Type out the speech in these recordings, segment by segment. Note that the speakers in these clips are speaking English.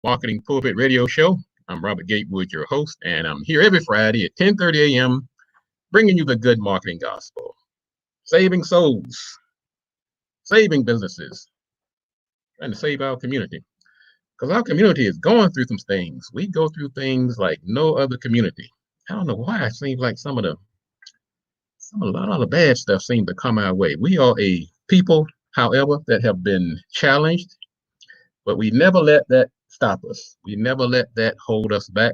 Marketing Pulpit Radio Show. I'm Robert Gatewood, your host, and I'm here every Friday at 10:30 a.m. bringing you the good marketing gospel, saving souls, saving businesses, trying to save our community. Because our community is going through some things. We go through things like no other community. I don't know why it seems like a lot of the bad stuff seems to come our way. We are a people, however, that have been challenged, but we never let that stop us. We never let that hold us back.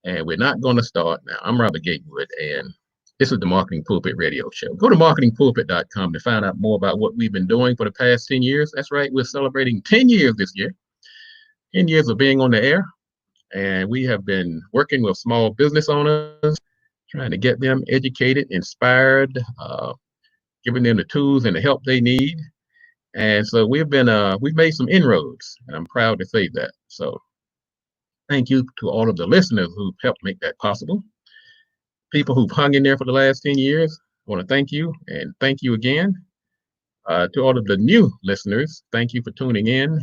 And we're not going to start now. I'm Robert Gatewood, and this is the Marketing Pulpit Radio Show. Go to marketingpulpit.com to find out more about what we've been doing for the past 10 years. That's right, we're celebrating 10 years this year, 10 years of being on the air. And we have been working with small business owners, trying to get them educated, inspired, giving them the tools and the help they need. And so we've made some inroads, and I'm proud to say that. So thank you to all of the listeners who've helped make that possible. People who've hung in there for the last 10 years, I want to thank you, and thank you again. To all of the new listeners, thank you for tuning in.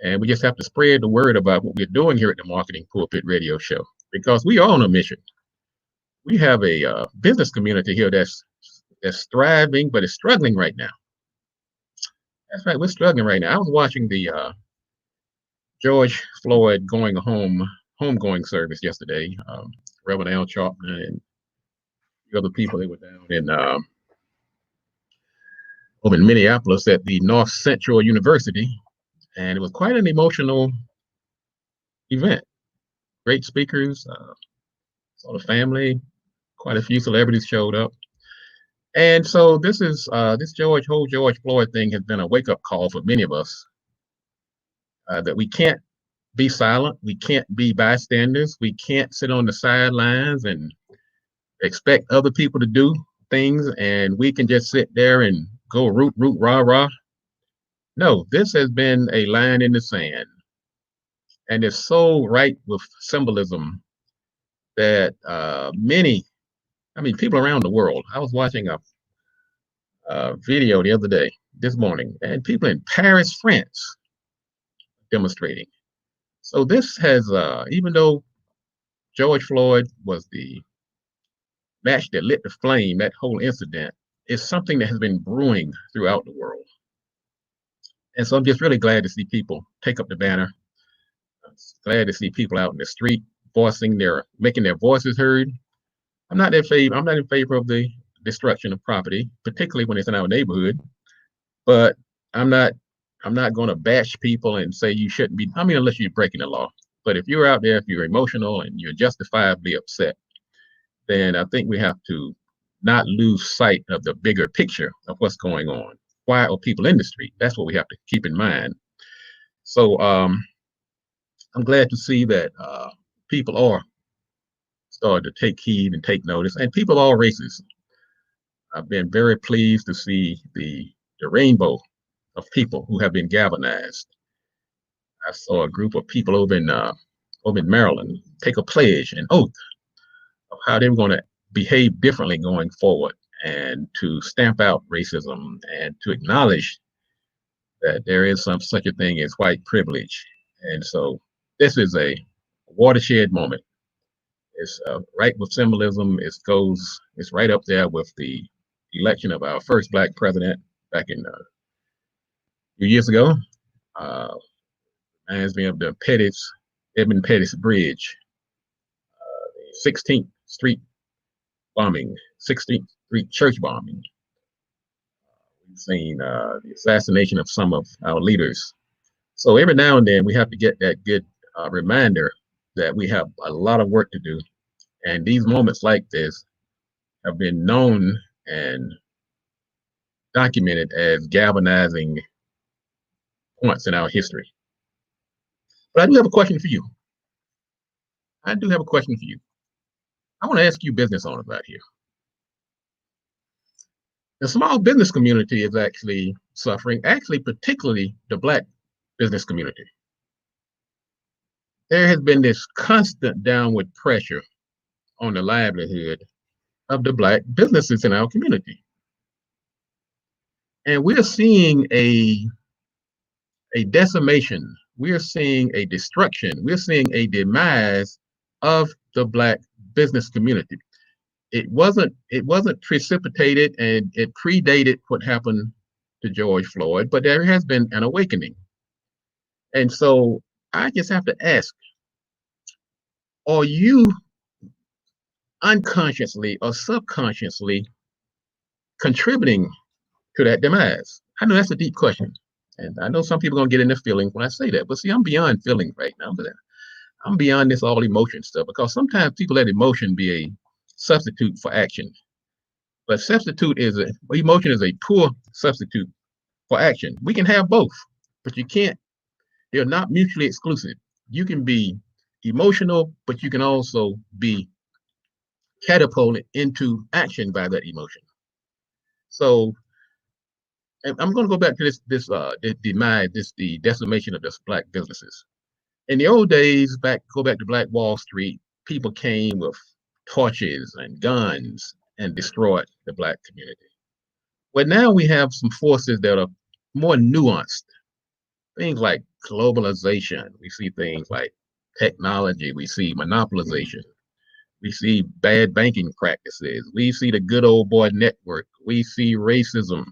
And we just have to spread the word about what we're doing here at the Marketing Pulpit Radio Show, because we are on a mission. We have a business community here that's thriving, but is struggling right now. That's right, we're struggling right now. I was watching the George Floyd homegoing service yesterday. Reverend Al Sharpton and the other people, they were down in over in Minneapolis at the North Central University, and it was quite an emotional event. Great speakers, saw the family, quite a few celebrities showed up. And so this whole George Floyd thing has been a wake-up call for many of us, that we can't be silent, we can't be bystanders, we can't sit on the sidelines and expect other people to do things, and we can just sit there and go root, rah, rah. No, this has been a line in the sand, and it's so right with symbolism that people around the world. I was watching a video this morning, and people in Paris, France, demonstrating. So this has, even though George Floyd was the match that lit the flame, that whole incident is something that has been brewing throughout the world. And so I'm just really glad to see people take up the banner. I'm glad to see people out in the street making their voices heard. I'm not in favor of the destruction of property, particularly when it's in our neighborhood. But I'm not going to bash people and say you shouldn't be. Unless you're breaking the law. But if you're out there, if you're emotional and you're justifiably upset, then I think we have to not lose sight of the bigger picture of what's going on. Why are people in the street? That's what we have to keep in mind. So I'm glad to see that people are starting to take heed and take notice, and people of all races. I've been very pleased to see the rainbow of people who have been galvanized. I saw a group of people over in Maryland take a pledge, an oath, of how they were going to behave differently going forward, and to stamp out racism and to acknowledge that there is such a thing as white privilege. And so this is a watershed moment. It's right with symbolism. It's right up there with the election of our first Black president back in a few years ago. Reminds me of the Edmund Pettus Bridge, the 16th Street bombing, 16th Street church bombing. We've seen the assassination of some of our leaders. So every now and then we have to get that good reminder that we have a lot of work to do. And these moments like this have been known and documented as galvanizing points in our history. But I do have a question for you. I want to ask you business owners out here. The small business community is actually suffering, particularly the Black business community. There has been this constant downward pressure on the livelihood of the Black businesses in our community. And we're seeing a decimation we're seeing a destruction, we're seeing a demise of the Black business community. It wasn't precipitated, and it predated what happened to George Floyd, but there has been an awakening. And so I just have to ask, are you unconsciously or subconsciously contributing to that demise? I know that's a deep question. And I know some people are gonna get in their feelings when I say that. But see, I'm beyond feelings right now. I'm beyond this all emotion stuff, because sometimes people let emotion be a substitute for action. But emotion is a poor substitute for action. We can have both, but you can't, they're not mutually exclusive. You can be emotional, but you can also be catapulted into action by that emotion. So I'm going to go back to the decimation of this Black businesses. In the old days, go back to Black Wall Street, people came with torches and guns and destroyed the Black community. But now we have some forces that are more nuanced. Things like globalization. We see things like technology. We see monopolization. We see bad banking practices. We see the good old boy network. We see racism.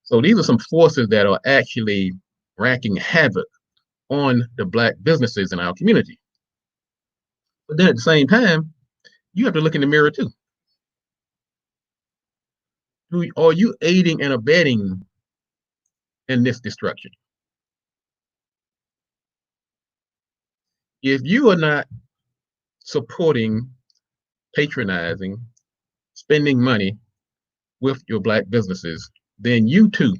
So these are some forces that are actually wreaking havoc on the Black businesses in our community. But then at the same time, you have to look in the mirror too. Are you aiding and abetting in this destruction? If you are not supporting, patronizing, spending money with your Black businesses, then you too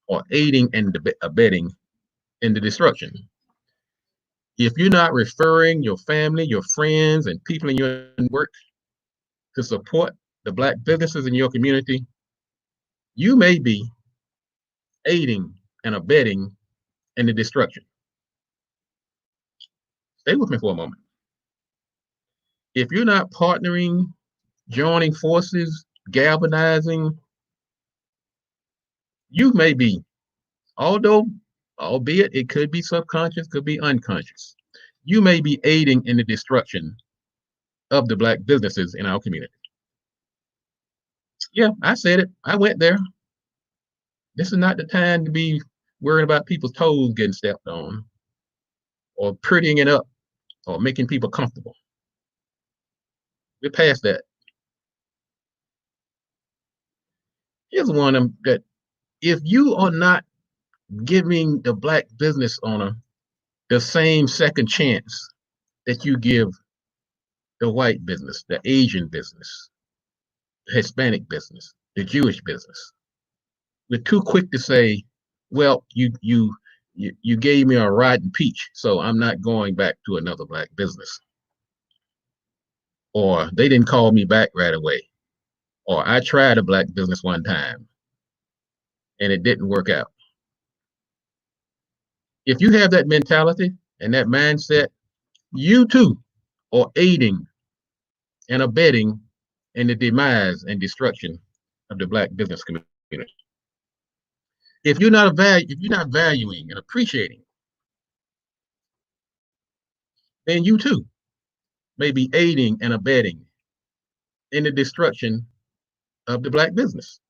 are aiding and abetting in the destruction. If you're not referring your family, your friends, and people in your work to support the Black businesses in your community, you may be aiding and abetting in the destruction. Stay with me for a moment. If you're not partnering, joining forces, galvanizing, you may be, albeit it could be subconscious, could be unconscious, you may be aiding in the destruction of the Black businesses in our community. Yeah, I said it. I went there. This is not the time to be worrying about people's toes getting stepped on, or prettying it up, or making people comfortable. We're past that. Here's one that if you are not giving the Black business owner the same second chance that you give the white business, the Asian business, the Hispanic business, the Jewish business, we're too quick to say, well, you gave me a rotten peach, so I'm not going back to another Black business. Or they didn't call me back right away. Or I tried a Black business one time and it didn't work out. If you have that mentality and that mindset, you too are aiding and abetting in the demise and destruction of the Black business community. If you're not valuing and appreciating, then you too may be aiding and abetting in the destruction of the Black business.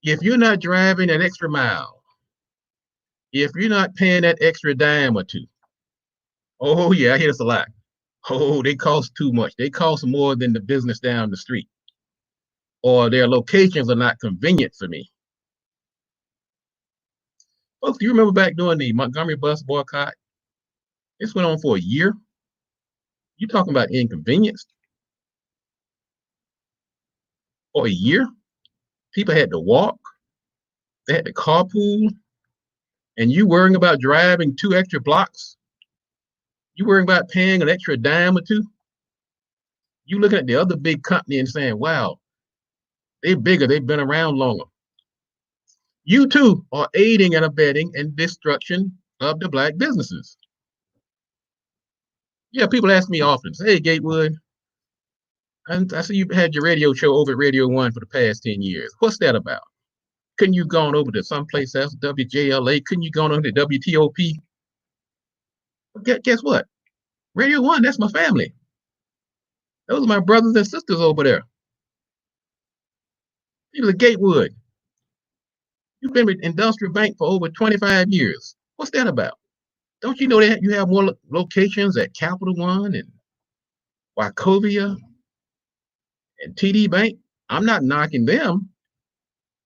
If you're not driving an extra mile, if you're not paying that extra dime or two, oh yeah, I hear this a lot. Oh, they cost too much. They cost more than the business down the street. Or their locations are not convenient for me. Folks, do you remember back during the Montgomery bus boycott? This went on for a year. You talking about inconvenience? For a year? People had to walk. They had to carpool. And you worrying about driving 2 extra blocks? You worrying about paying an extra dime or two? You looking at the other big company and saying, wow, they're bigger, they've been around longer. You too are aiding and abetting in destruction of the Black businesses. Yeah, people ask me often, say, hey, Gatewood, I see you've had your radio show over at Radio 1 for the past 10 years. What's that about? Couldn't you gone over to someplace else, WJLA? Couldn't you gone over to WTOP? Guess what? Radio One, that's my family. Those are my brothers and sisters over there. People at Gatewood. You've been with Industrial Bank for over 25 years. What's that about? Don't you know that you have more locations at Capital One and Wachovia and TD Bank? I'm not knocking them,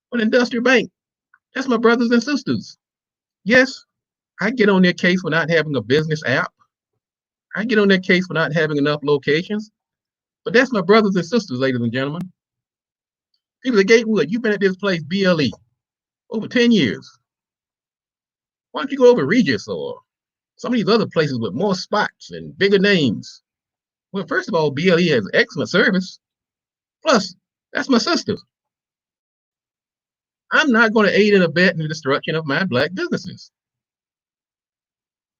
but Industrial Bank, that's my brothers and sisters. Yes, I get on their case for not having a business app. I get on their case for not having enough locations, but that's my brothers and sisters, ladies and gentlemen. People at Gatewood, you've been at this place, Bierly, over 10 years. Why don't you go over to Regis or some of these other places with more spots and bigger names? Well, first of all, Bierly has excellent service. Plus, that's my sister. I'm not going to aid and abet in the destruction of my Black businesses.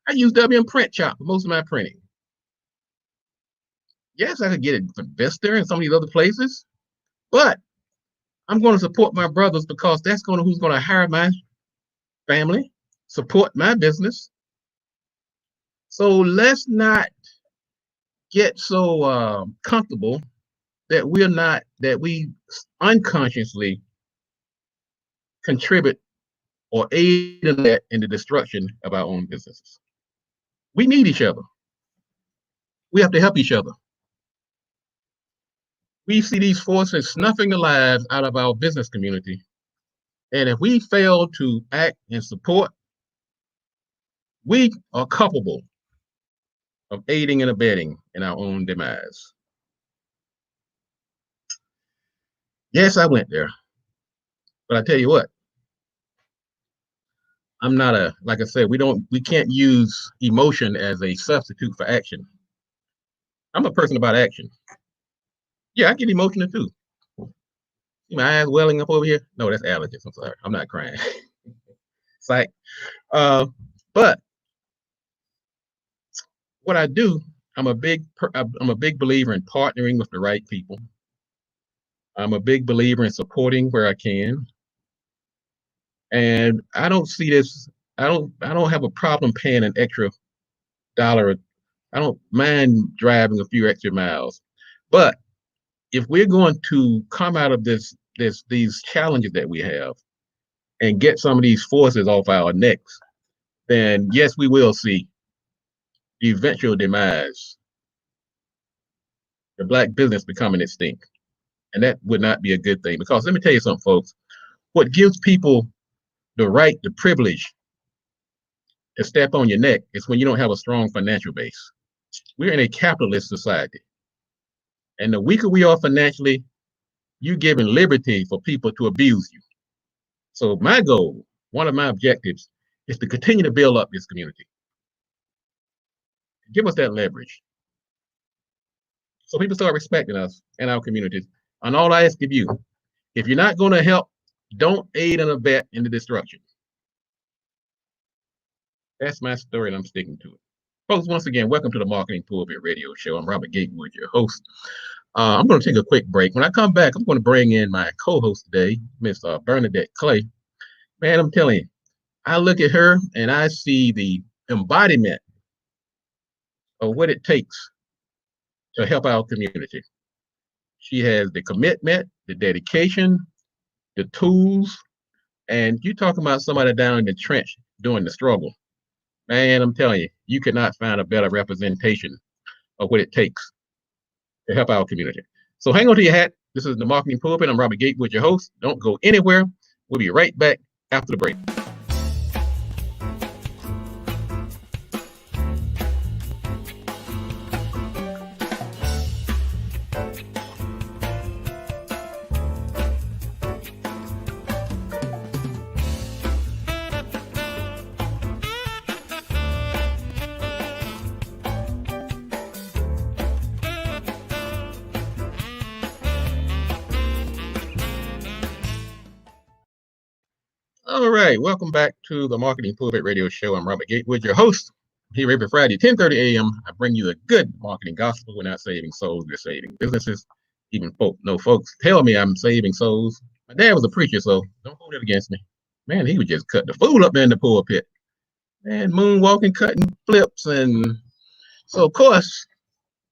I use WM Print Shop for most of my printing. Yes, I could get it for Vista and some of these other places, but I'm going to support my brothers because that's who's going to hire my family, support my business. So let's not get so comfortable that we unconsciously contribute or aid in the destruction of our own businesses. We need each other. We have to help each other. We see these forces snuffing the lives out of our business community. And if we fail to act and support, we are culpable of aiding and abetting in our own demise. Yes, I went there. But I tell you what, I'm not like I said, we can't use emotion as a substitute for action. I'm a person about action. Yeah, I get emotional too. See my eyes welling up over here? No, that's allergies. I'm sorry. I'm not crying. Psych. But what I do, I'm a big believer in partnering with the right people. I'm a big believer in supporting where I can. And I don't see this, I don't have a problem paying an extra dollar. I don't mind driving a few extra miles. But if we're going to come out of these challenges that we have and get some of these forces off our necks, then yes, we will see the eventual demise, the Black business becoming extinct. And that would not be a good thing, because let me tell you something, folks. What gives people the right, the privilege to step on your neck is when you don't have a strong financial base. We're in a capitalist society. And the weaker we are financially, you're giving liberty for people to abuse you. So my goal, one of my objectives, is to continue to build up this community. Give us that leverage, so people start respecting us and our communities. And all I ask of you, if you're not going to help, don't aid and abet in the destruction. That's my story, and I'm sticking to it. Folks, once again, welcome to the Marketing Pulpit Radio Show. I'm Robert Gatewood, your host. I'm going to take a quick break. When I come back, I'm going to bring in my co-host today, Miss Bernadette Clay. Man, I'm telling you, I look at her and I see the embodiment of what it takes to help our community. She has the commitment, the dedication, the tools, and you're talking about somebody down in the trench doing the struggle. Man, I'm telling you, you could not find a better representation of what it takes to help our community. So hang on to your hat. This is the Marketing Pulpit. I'm Robert Gatewood, your host. Don't go anywhere. We'll be right back after the break. All right, welcome back to the Marketing Pulpit Radio Show. I'm Robert Gatewood, your host. Here every Friday, 10:30 a.m. I bring you the good marketing gospel. We're not saving souls, we're saving businesses. Even folks tell me I'm saving souls. My dad was a preacher, so don't hold it against me. Man, he would just cut the fool up in the pulpit. Man, moonwalking, cutting flips, and so of course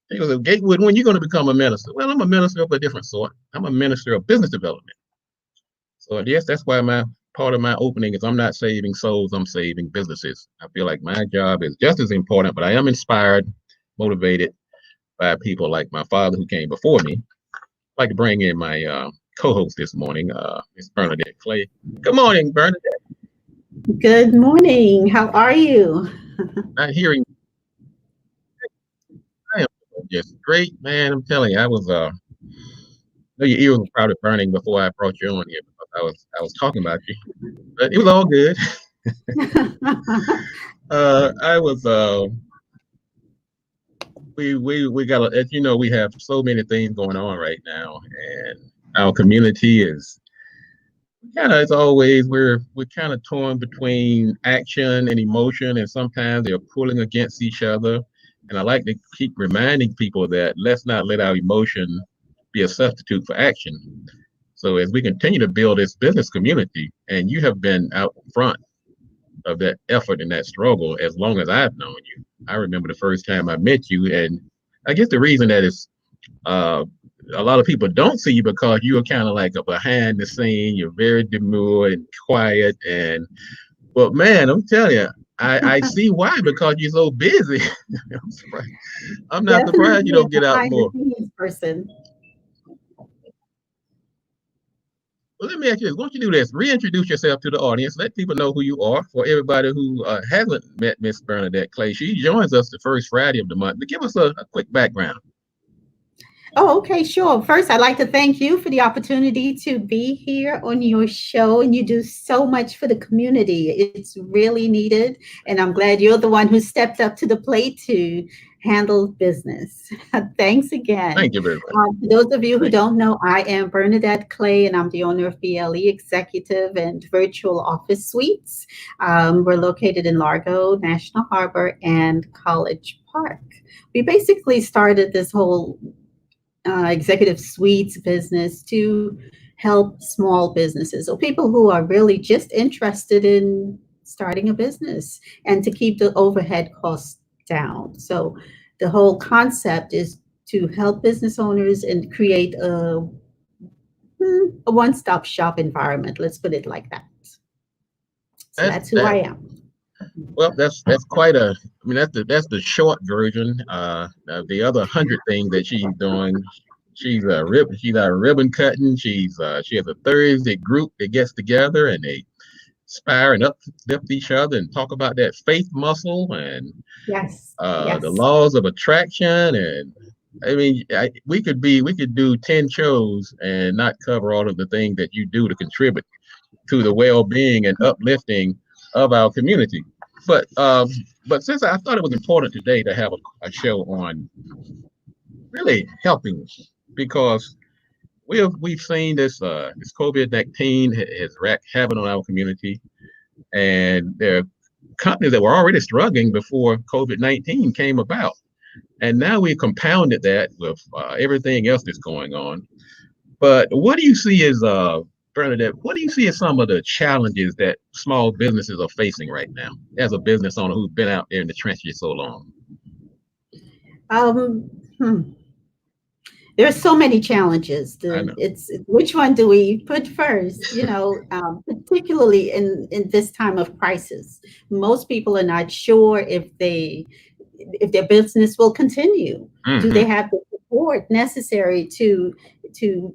he was a Gatewood. When you going to become a minister? Well, I'm a minister of a different sort. I'm a minister of business development. So yes, that's why my part of my opening is I'm not saving souls, I'm saving businesses. I feel like my job is just as important, but I am inspired, motivated by people like my father who came before me. I'd like to bring in my co-host this morning, Miss Bernadette Clay. Good morning, Bernadette. Good morning. How are you? Not hearing, I am just great, man. I'm telling you, I was know your ears were probably burning before I brought you on here because I was talking about you, but it was all good. I was we got as you know we have so many things going on right now, and our community is kind of as always we're kind of torn between action and emotion, and sometimes they're pulling against each other. And I like to keep reminding people that let's not let our emotion be a substitute for action. So as we continue to build this business community, and you have been out front of that effort and that struggle as long as I've known you. I remember the first time I met you, and I guess the reason that is uh, a lot of people don't see you because you are kind of like a behind the scene. You're very demure and quiet, and but man, I'm telling you, I see why because you're so busy. I'm surprised. I'm not surprised you Definitely a don't get out behind the more. scenes person. Well, let me ask you this. Why don't you do this? Reintroduce yourself to the audience. Let people know who you are. For everybody who hasn't met Miss Bernadette Clay, she joins us the first Friday of the month. But give us a quick background. Oh, okay, sure. First, I'd like to thank you for the opportunity to be here on your show, and you do so much for the community. It's really needed, and I'm glad you're the one who stepped up to the plate to handle business. Thanks again. Thank you very much. For those of you who Thank don't know, I am Bernadette Clay, and I'm the owner of Bierly Executive and Virtual Office Suites. We're located in Largo, National Harbor, and College Park. We basically started this whole executive suites business to help small businesses or people who are really just interested in starting a business and to keep the overhead costs down. So the whole concept is to help business owners and create a one-stop shop environment. Let's put it like that. So that that's who I that am. well, that's quite a. I mean, that's the short version. The other 100 things that she's doing. She's a ribbon cutting. She has a Thursday group that gets together and they inspire and uplift each other and talk about that faith muscle and Yes, the yes. laws of attraction. And I mean, we could do 10 shows and not cover all of the things that you do to contribute to the well-being and uplifting of our community. But um, but since I thought it was important today to have a show on really helping because we've seen this COVID-19 has wreaked havoc on our community, and there are companies that were already struggling before COVID-19 came about, and now we compounded that with everything else that's going on. But what do you see as Bernadette? What do you see as some of the challenges that small businesses are facing right now, as a business owner who's been out there in the trenches so long? Um, hmm. There's so many challenges. I know. It's which one do we put first? Particularly in this time of crisis, most people are not sure if their business will continue. Do they Hmm. have the support necessary to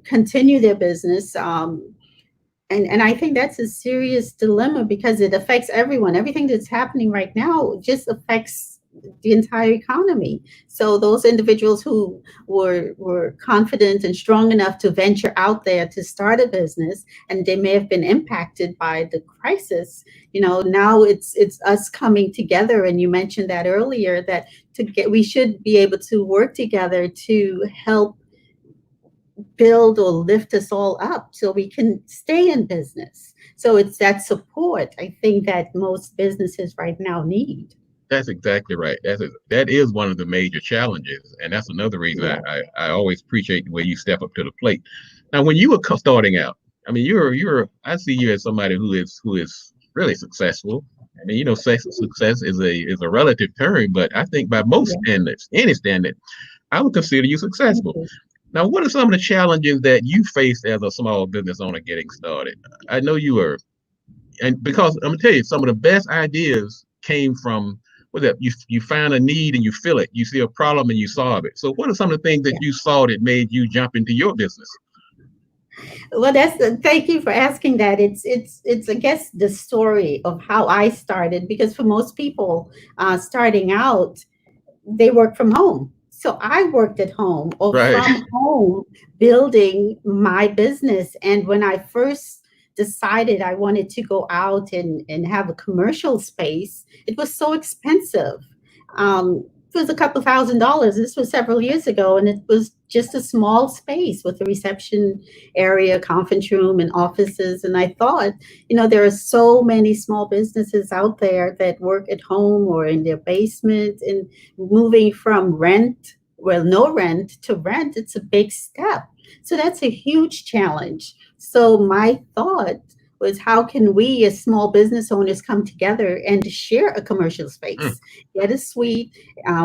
continue their business? And I think that's a serious dilemma because it affects everyone. Everything that's happening right now just affects the entire economy. So those individuals who were confident and strong enough to venture out there to start a business, and they may have been impacted by the crisis. Now it's us coming together. And you mentioned that earlier that we should be able to work together to help build or lift us all up so we can stay in business. So it's that support I think that most businesses right now need. That's exactly right. That is one of the major challenges, and that's another reason Yeah. I always appreciate the way you step up to the plate. Now, when you were starting out, I mean, I see you as somebody who is really successful. I mean, success is a relative term, but I think by most Yeah. standards, any standard, I would consider you Thank successful. you. Now, what are some of the challenges that you faced as a small business owner getting started? I know you were, and because I'm gonna tell you, some of the best ideas came from what that you find a need and you fill it. You see a problem and you solve it. So, what are some of the things that Yeah. you saw that made you jump into your business? Well, thank you for asking that. It's I guess the story of how I started, because for most people starting out, they work from home. So I worked at home or Right. from home building my business. And when I first decided I wanted to go out and have a commercial space, it was so expensive. It was a couple $1,000s. This was several years ago, and it was just a small space with a reception area, conference room, and offices. And I thought, there are so many small businesses out there that work at home or in their basement, and moving from no rent to rent, it's a big step. So that's a huge challenge. So my thought was, how can we as small business owners come together and share a commercial Mm. space, get a suite?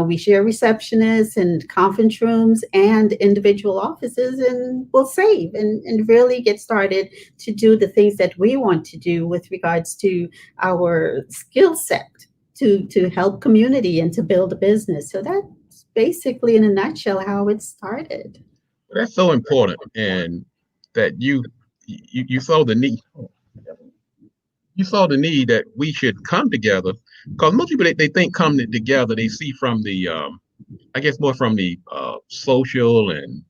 We share receptionists and conference rooms and individual offices, and we'll save and really get started to do the things that we want to do with regards to our skill set to help community and to build a business. So that's basically, in a nutshell, how it started. That's so important, and that you saw the need. You saw the need that we should come together, because most people they think coming together they see from the I guess more from the social and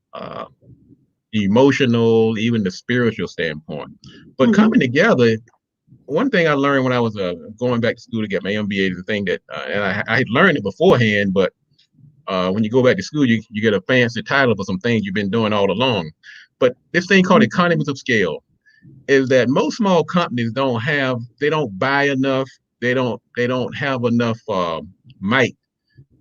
emotional, even the spiritual standpoint. But coming Mhm. together, one thing I learned when I was going back to school to get my MBA is the thing that, and I had learned it beforehand, but when you go back to school, you get a fancy title for some things you've been doing all along. But this thing called economies of scale is that most small companies they don't buy enough, they don't have enough might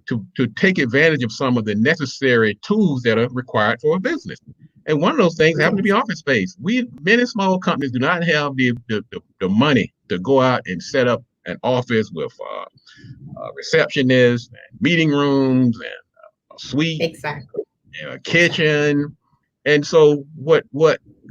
to take advantage of some of the necessary tools that are required for a business. And one of those things happen to be Yes. office space. Many small companies do not have the money to go out and set up an office with receptionists, and meeting rooms, and a suite, Exactly. and a Exactly. kitchen. And so what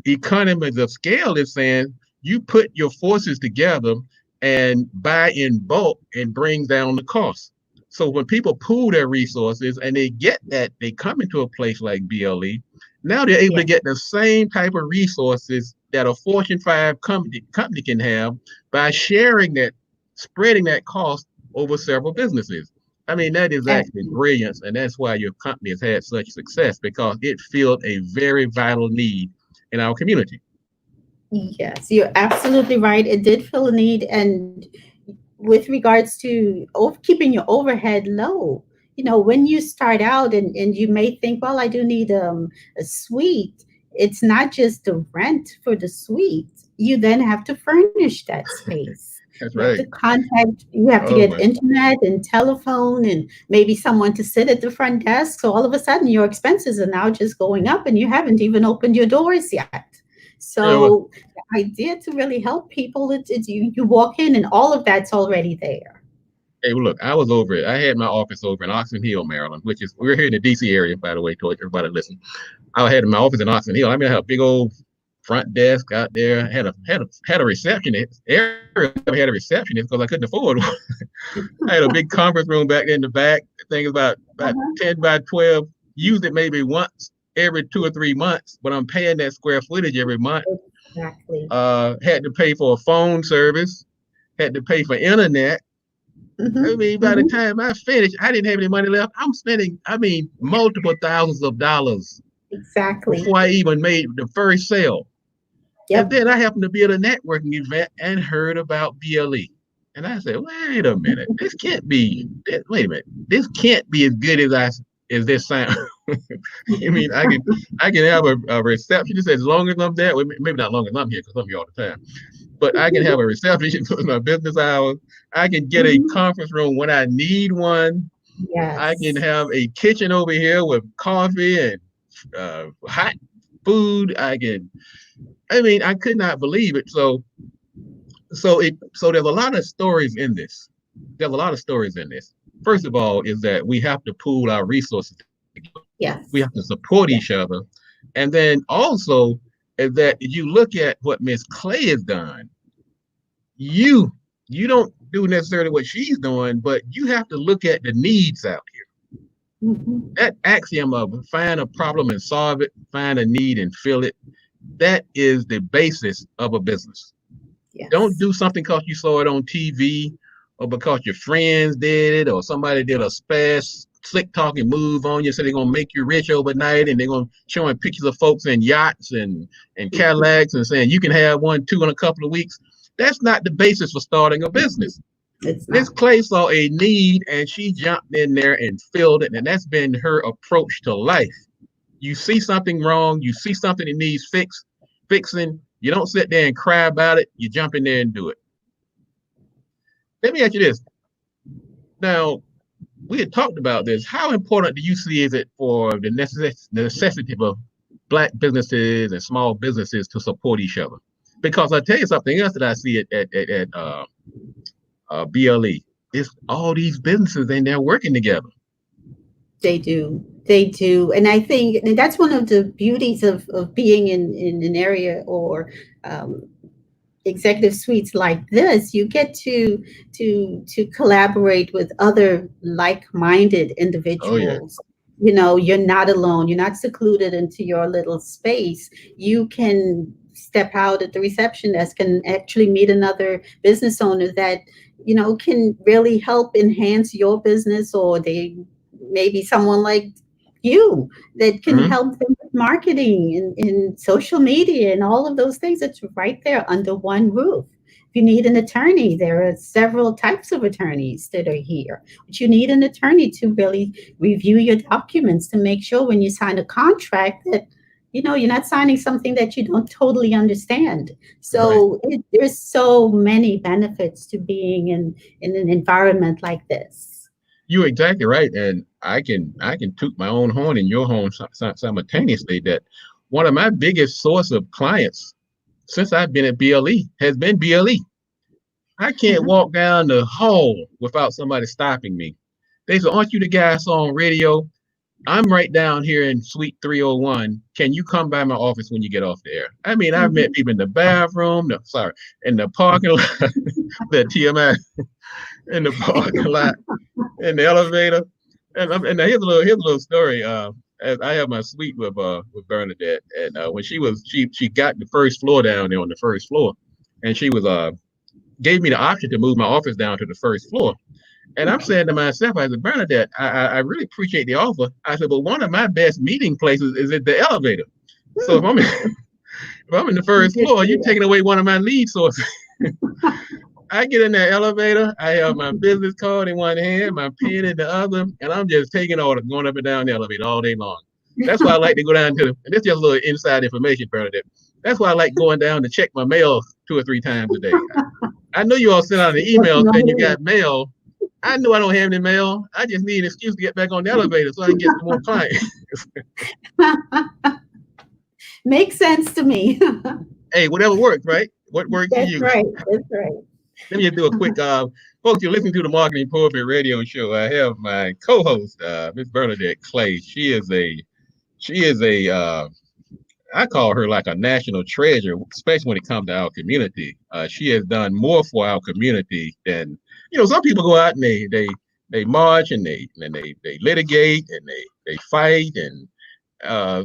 economies of scale is saying, you put your forces together and buy in bulk and bring down the cost. So when people pool their resources and they get that, they come into a place like BLE, now they're able to Yeah. get the same type of resources that a Fortune 5 company can have by sharing that, spreading that cost over several businesses. I mean, that is actually Absolutely. brilliance, and that's why your company has had such success, because it filled a very vital need in our community. Yes, you're absolutely right. It did fill a need. And with regards to keeping your overhead low, when you start out and you may think, well, I do need a suite. It's not just the rent for the suite. You then have to furnish that space. That's You have to right. you have to Oh get my. internet and telephone and maybe someone to sit at the front desk. So all of a sudden, your expenses are now just going up, and you haven't even opened your doors yet. You know, So the idea to really help people, it's you walk in and all of that's already there. hey, well, look, I was over it. I had my office over in Oxon Hill, Maryland, which is we're here in the DC area, by the way, to everybody listen. I had my office in Oxon Hill. I mean, I had a big old front desk out there. Had a receptionist. Area never had a receptionist because I couldn't afford one. I had a big conference room back there in the back. The thing is about Uh-huh. 10 by 12. Used it maybe once every 2 or 3 months, but I'm paying that square footage every month. Exactly. Had to pay for a phone service. Had to pay for internet. I Hmm. mean, by the Hmm. time I finished, I didn't have any money left. I'm spending, I mean, multiple thousands of dollars Exactly. before I even made the first sale. And Yep. then I happened to be at a networking event and heard about BLE. And I said, wait a minute, this can't be, wait a minute, this can't be as good as this sound. I mean, I can have a receptionist as long as I'm there. Well, maybe not long as I'm here because I'm here all the time. But I can have a receptionist for my business hours. I can get a Hmm. conference room when I need one. I can Yes. have a kitchen over here with coffee and hot food. I mean, I could not believe it. So there's a lot of stories in this. There's a lot of stories in this. First of all, is that we have to pool our resources. We Yes. have to support Yeah. each other. And then also is that you look at what Miss Clay has done, you you don't do necessarily what she's doing, but you have to look at the needs out here. Mhm. That axiom of find a problem and solve it, find a need and fill it, that is the basis of a business. Don't Yes. do something because you saw it on TV or because your friends did it or somebody did a fast slick talking move on you, so they're gonna make you rich overnight and they're gonna showing pictures of folks in yachts and Cadillacs and saying you can have one too in a couple of weeks. That's not the basis for starting a business. It's Miss not. Clay saw a need and she jumped in there and filled it, and that's been her approach to life. You see something wrong, you see something that needs fixing. You don't sit there and cry about it. You jump in there and do it. Let me ask you this. Now, we had talked about this. How important do you see is it for the necessity of black businesses and small businesses to support each other? Because I'll tell you something else that I see at Bierly. It's all these businesses and they're working together. They do. They do. And I think and that's one of the beauties of being in an area or um, executive suites like this. You get to collaborate with other like-minded Oh yeah. individuals. You're not alone. You're not secluded into your little space. You can step out at the reception desk and actually meet another business owner that can really help enhance your business, or they maybe someone like you that can Mm-hmm. help them with marketing and social media and all of those things. It's right there under one roof. If you need an attorney, there are several types of attorneys that are here. But you need an attorney to really review your documents to make sure when you sign a contract that you're not signing something that you don't totally understand. Right. So there's so many benefits to being in an environment like this. You're exactly right, and I can toot my own horn and your horn simultaneously. That one of my biggest source of clients since I've been at BLE has been BLE. I can't Mhm. walk down the hall without somebody stopping me. They say, "Aren't you the guy I saw on radio? I'm right down here in Suite 301. Can you come by my office when you get off the air?" I mean, I've met Mhm. people in the bathroom, in the parking lot, the TMI, in the parking lot, in the elevator. And here's a little story. As I have my suite with Bernadette, and when she got the first floor down there on the first floor, and she was gave me the option to move my office down to the first floor. And I'm saying to myself, I said, Bernadette, I really appreciate the offer. I said, but one of my best meeting places is at the elevator. So if Hmm. I'm in, if I'm in the You first did floor, say you're taking away one of my lead sources. I get in that elevator, I have my business card in one hand, my pen in the other, and I'm just taking orders, going up and down the elevator all day long. That's why I like to go down to, and this is just a little inside information, Bernadette. That's why I like going down to check my mail 2 or 3 times a day. I know you all sent out an what email you saying you normally got mail. I know I don't have any mail. I just need an excuse to get back on the elevator so I can get some more clients. makes sense to me. Hey, whatever works, right? What works for That's you? right. That's right. Let me just do a quick folks, you're listening to the Marketing Pulpit Radio Show. I have my co-host, Miss Bernadette Clay. She is a I call her like a national treasure, especially when it comes to our community. She has done more for our community than some people go out and they march and they litigate and they fight and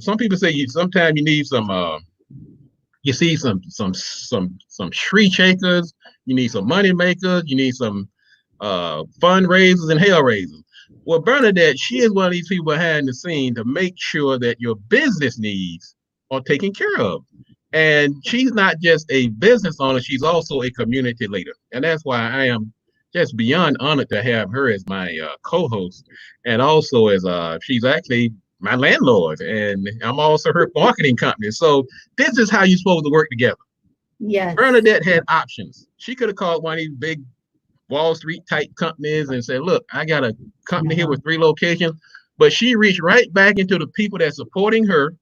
some people say sometimes you need some you see some tree shakers, you need some money makers, you need some fundraisers and hell raisers. Well, Bernadette, she is one of these people behind the scene to make sure that your business needs are taken care of. And she's not just a business owner, she's also a community leader. And that's why I am just beyond honored to have her as my co-host and also as she's actually my landlord and I'm also her marketing company. So this is how you're supposed to work together. Yes. Bernadette had options. She could have called one of these big Wall Street type companies and said, look, I got a company here No. with 3 locations. But she reached right back into the people that's supporting her, a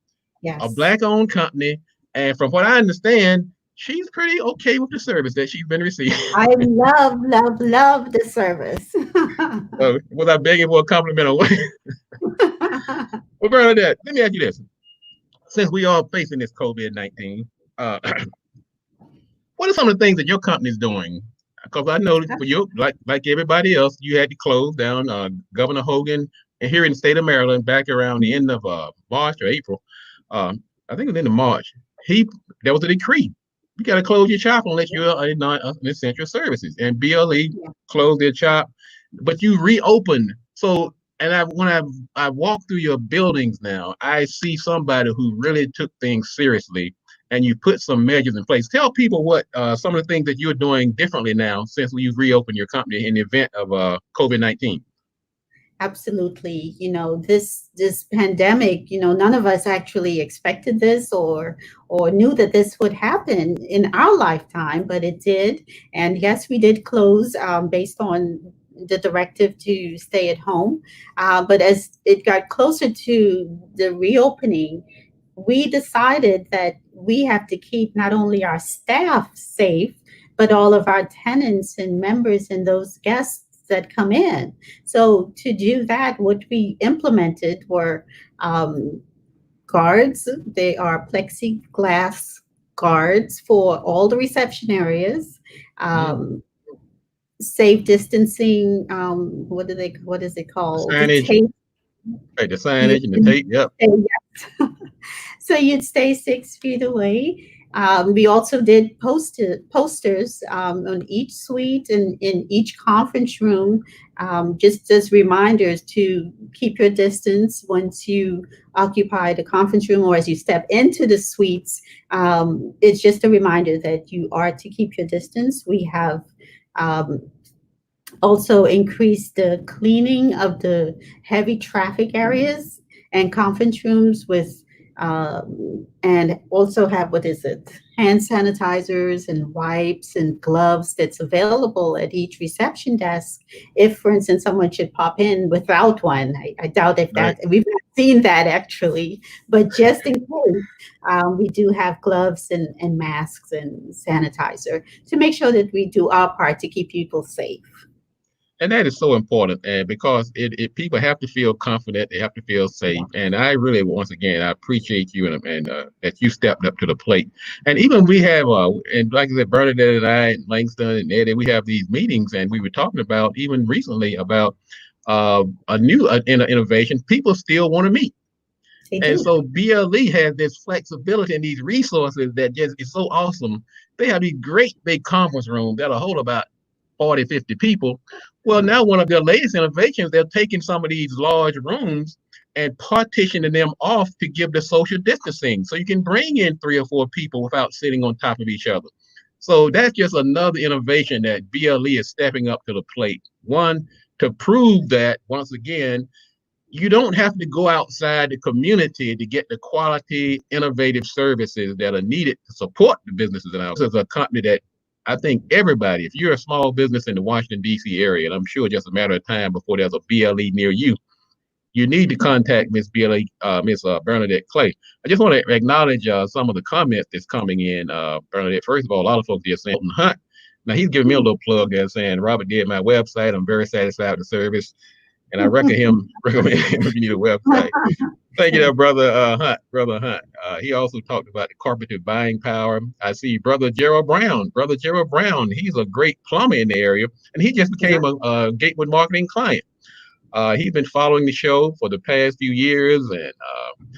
Yes. black owned company, And from what I understand, she's pretty okay with the service that she's been receiving. I love, love, love the service. Without begging for a compliment away. Well, Bernadette, let me ask you this. Since we are facing this COVID-19, uh, what are some of the things that your company is doing? Because I know for you, like everybody else, you had to close down. Governor Hogan, and here in the state of Maryland, back around the end of March or April, I think it was in March. He There was a decree. You got to close your shop unless you're in non-essential services. And BLE closed their shop, but you reopened. So, and I walk through your buildings now, I see somebody who really took things seriously, and you put some measures in place. Tell people what some of the things that you're doing differently now since you've reopened your company in the event of COVID-19. Absolutely. This pandemic, none of us actually expected this or knew that this would happen in our lifetime, but it did. And yes, we did close based on the directive to stay at home. But as it got closer to the reopening, we decided that we have to keep not only our staff safe, but all of our tenants and members and those guests that come in. So to do that, what we implemented were guards. They are plexiglass guards for all the reception areas. Mm. Safe distancing. What is it The called? The signage, tape. right? The signage and the tape. Yep. Yes. So you'd stay 6 feet away. We also did posters on each suite and in each conference room, just as reminders to keep your distance once you occupy the conference room or as you step into the suites. It's just a reminder that you are to keep your distance. We have um, also increased the cleaning of the heavy traffic areas and conference rooms and also have, what is it, hand sanitizers and wipes and gloves that's available at each reception desk. If, for instance, someone should pop in without one, I doubt if Right. we've not seen that actually, but just in case, we do have gloves and masks and sanitizer to make sure that we do our part to keep people safe. And that is so important, and because people have to feel confident, they have to feel safe. And I really, once again, I appreciate you and that you stepped up to the plate. And even we have, and like I said, Bernadette and I, and Langston and Eddie, we have these meetings, and we were talking about even recently about a new innovation. People still want to meet. They And do. so BLE has this flexibility and these resources that just is so awesome. They have these great big conference rooms that'll hold about 40, 50 people. Well, now one of their latest innovations, they're taking some of these large rooms and partitioning them off to give the social distancing. So you can bring in 3 or 4 people without sitting on top of each other. So that's just another innovation that BLE is stepping up to the plate. One, to prove that, once again, you don't have to go outside the community to get the quality, innovative services that are needed to support the businesses in our. This is a company that I think everybody, if you're a small business in the Washington, D.C. area, and I'm sure just a matter of time before there's a BLE near you, you need to contact Miss BLE, Miss Bernadette Clay. I just want to acknowledge some of the comments that's coming in. Bernadette, first of all, a lot of folks are saying Hunt. Now he's giving me a little plug there saying Robert did my website. I'm very satisfied with the service. And I recommend him if you need a website. Thank you, there, Brother Hunt. He also talked about the carpenter buying power. I see Brother Gerald Brown. Brother Gerald Brown, he's a great plumber in the area, and he just became a Gatewood marketing client. He's been following the show for the past few years, and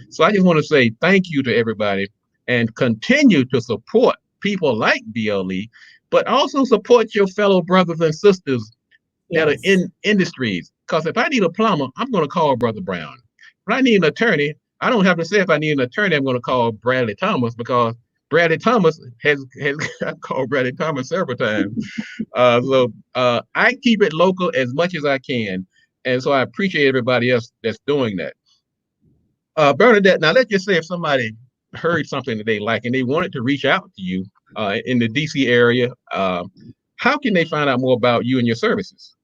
so I just want to say thank you to everybody, and continue to support people like BLE, but also support your fellow brothers and sisters that are in industries. Because if I need a plumber, I'm going to call Brother Brown. If I need an attorney, I don't have to say if I need an attorney, I'm going to call Bradley Thomas, because Bradley Thomas has I've called Bradley Thomas several times. So I keep it local as much as I can. And so I appreciate everybody else that's doing that. Bernadette, now let's just say if somebody heard something that they like and they wanted to reach out to you in the DC area, how can they find out more about you and your services?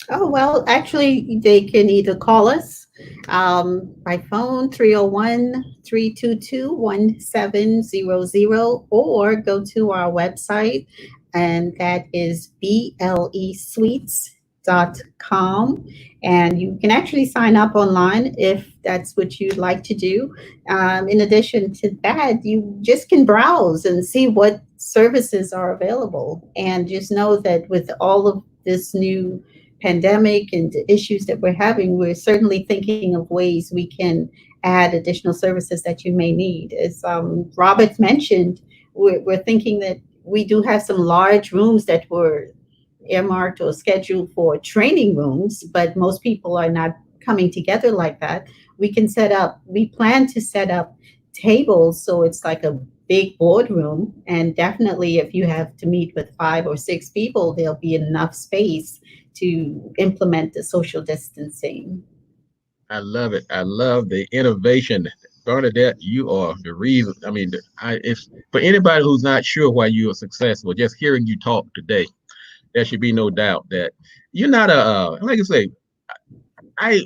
Oh, well, actually, they can either call us By phone, 301-322-1700, or go to our website, and that is blesweets.com. And you can actually sign up online if that's what you'd like to do. In addition to that, you just can browse and see what services are available. And just know that with all of this new pandemic and the issues that we're having, we're certainly thinking of ways we can add additional services that you may need. As Robert mentioned, we're thinking that we do have some large rooms that were earmarked or scheduled for training rooms, but most people are not coming together like that. We plan to set up tables so it's like a big boardroom. And definitely, if you have to meet with 5 or 6 people, there'll be enough space to implement the social distancing. I love it. I love the innovation. Bernadette, you are the reason. I mean, if for anybody who's not sure why you are successful, just hearing you talk today, there should be no doubt that you're not like I say, I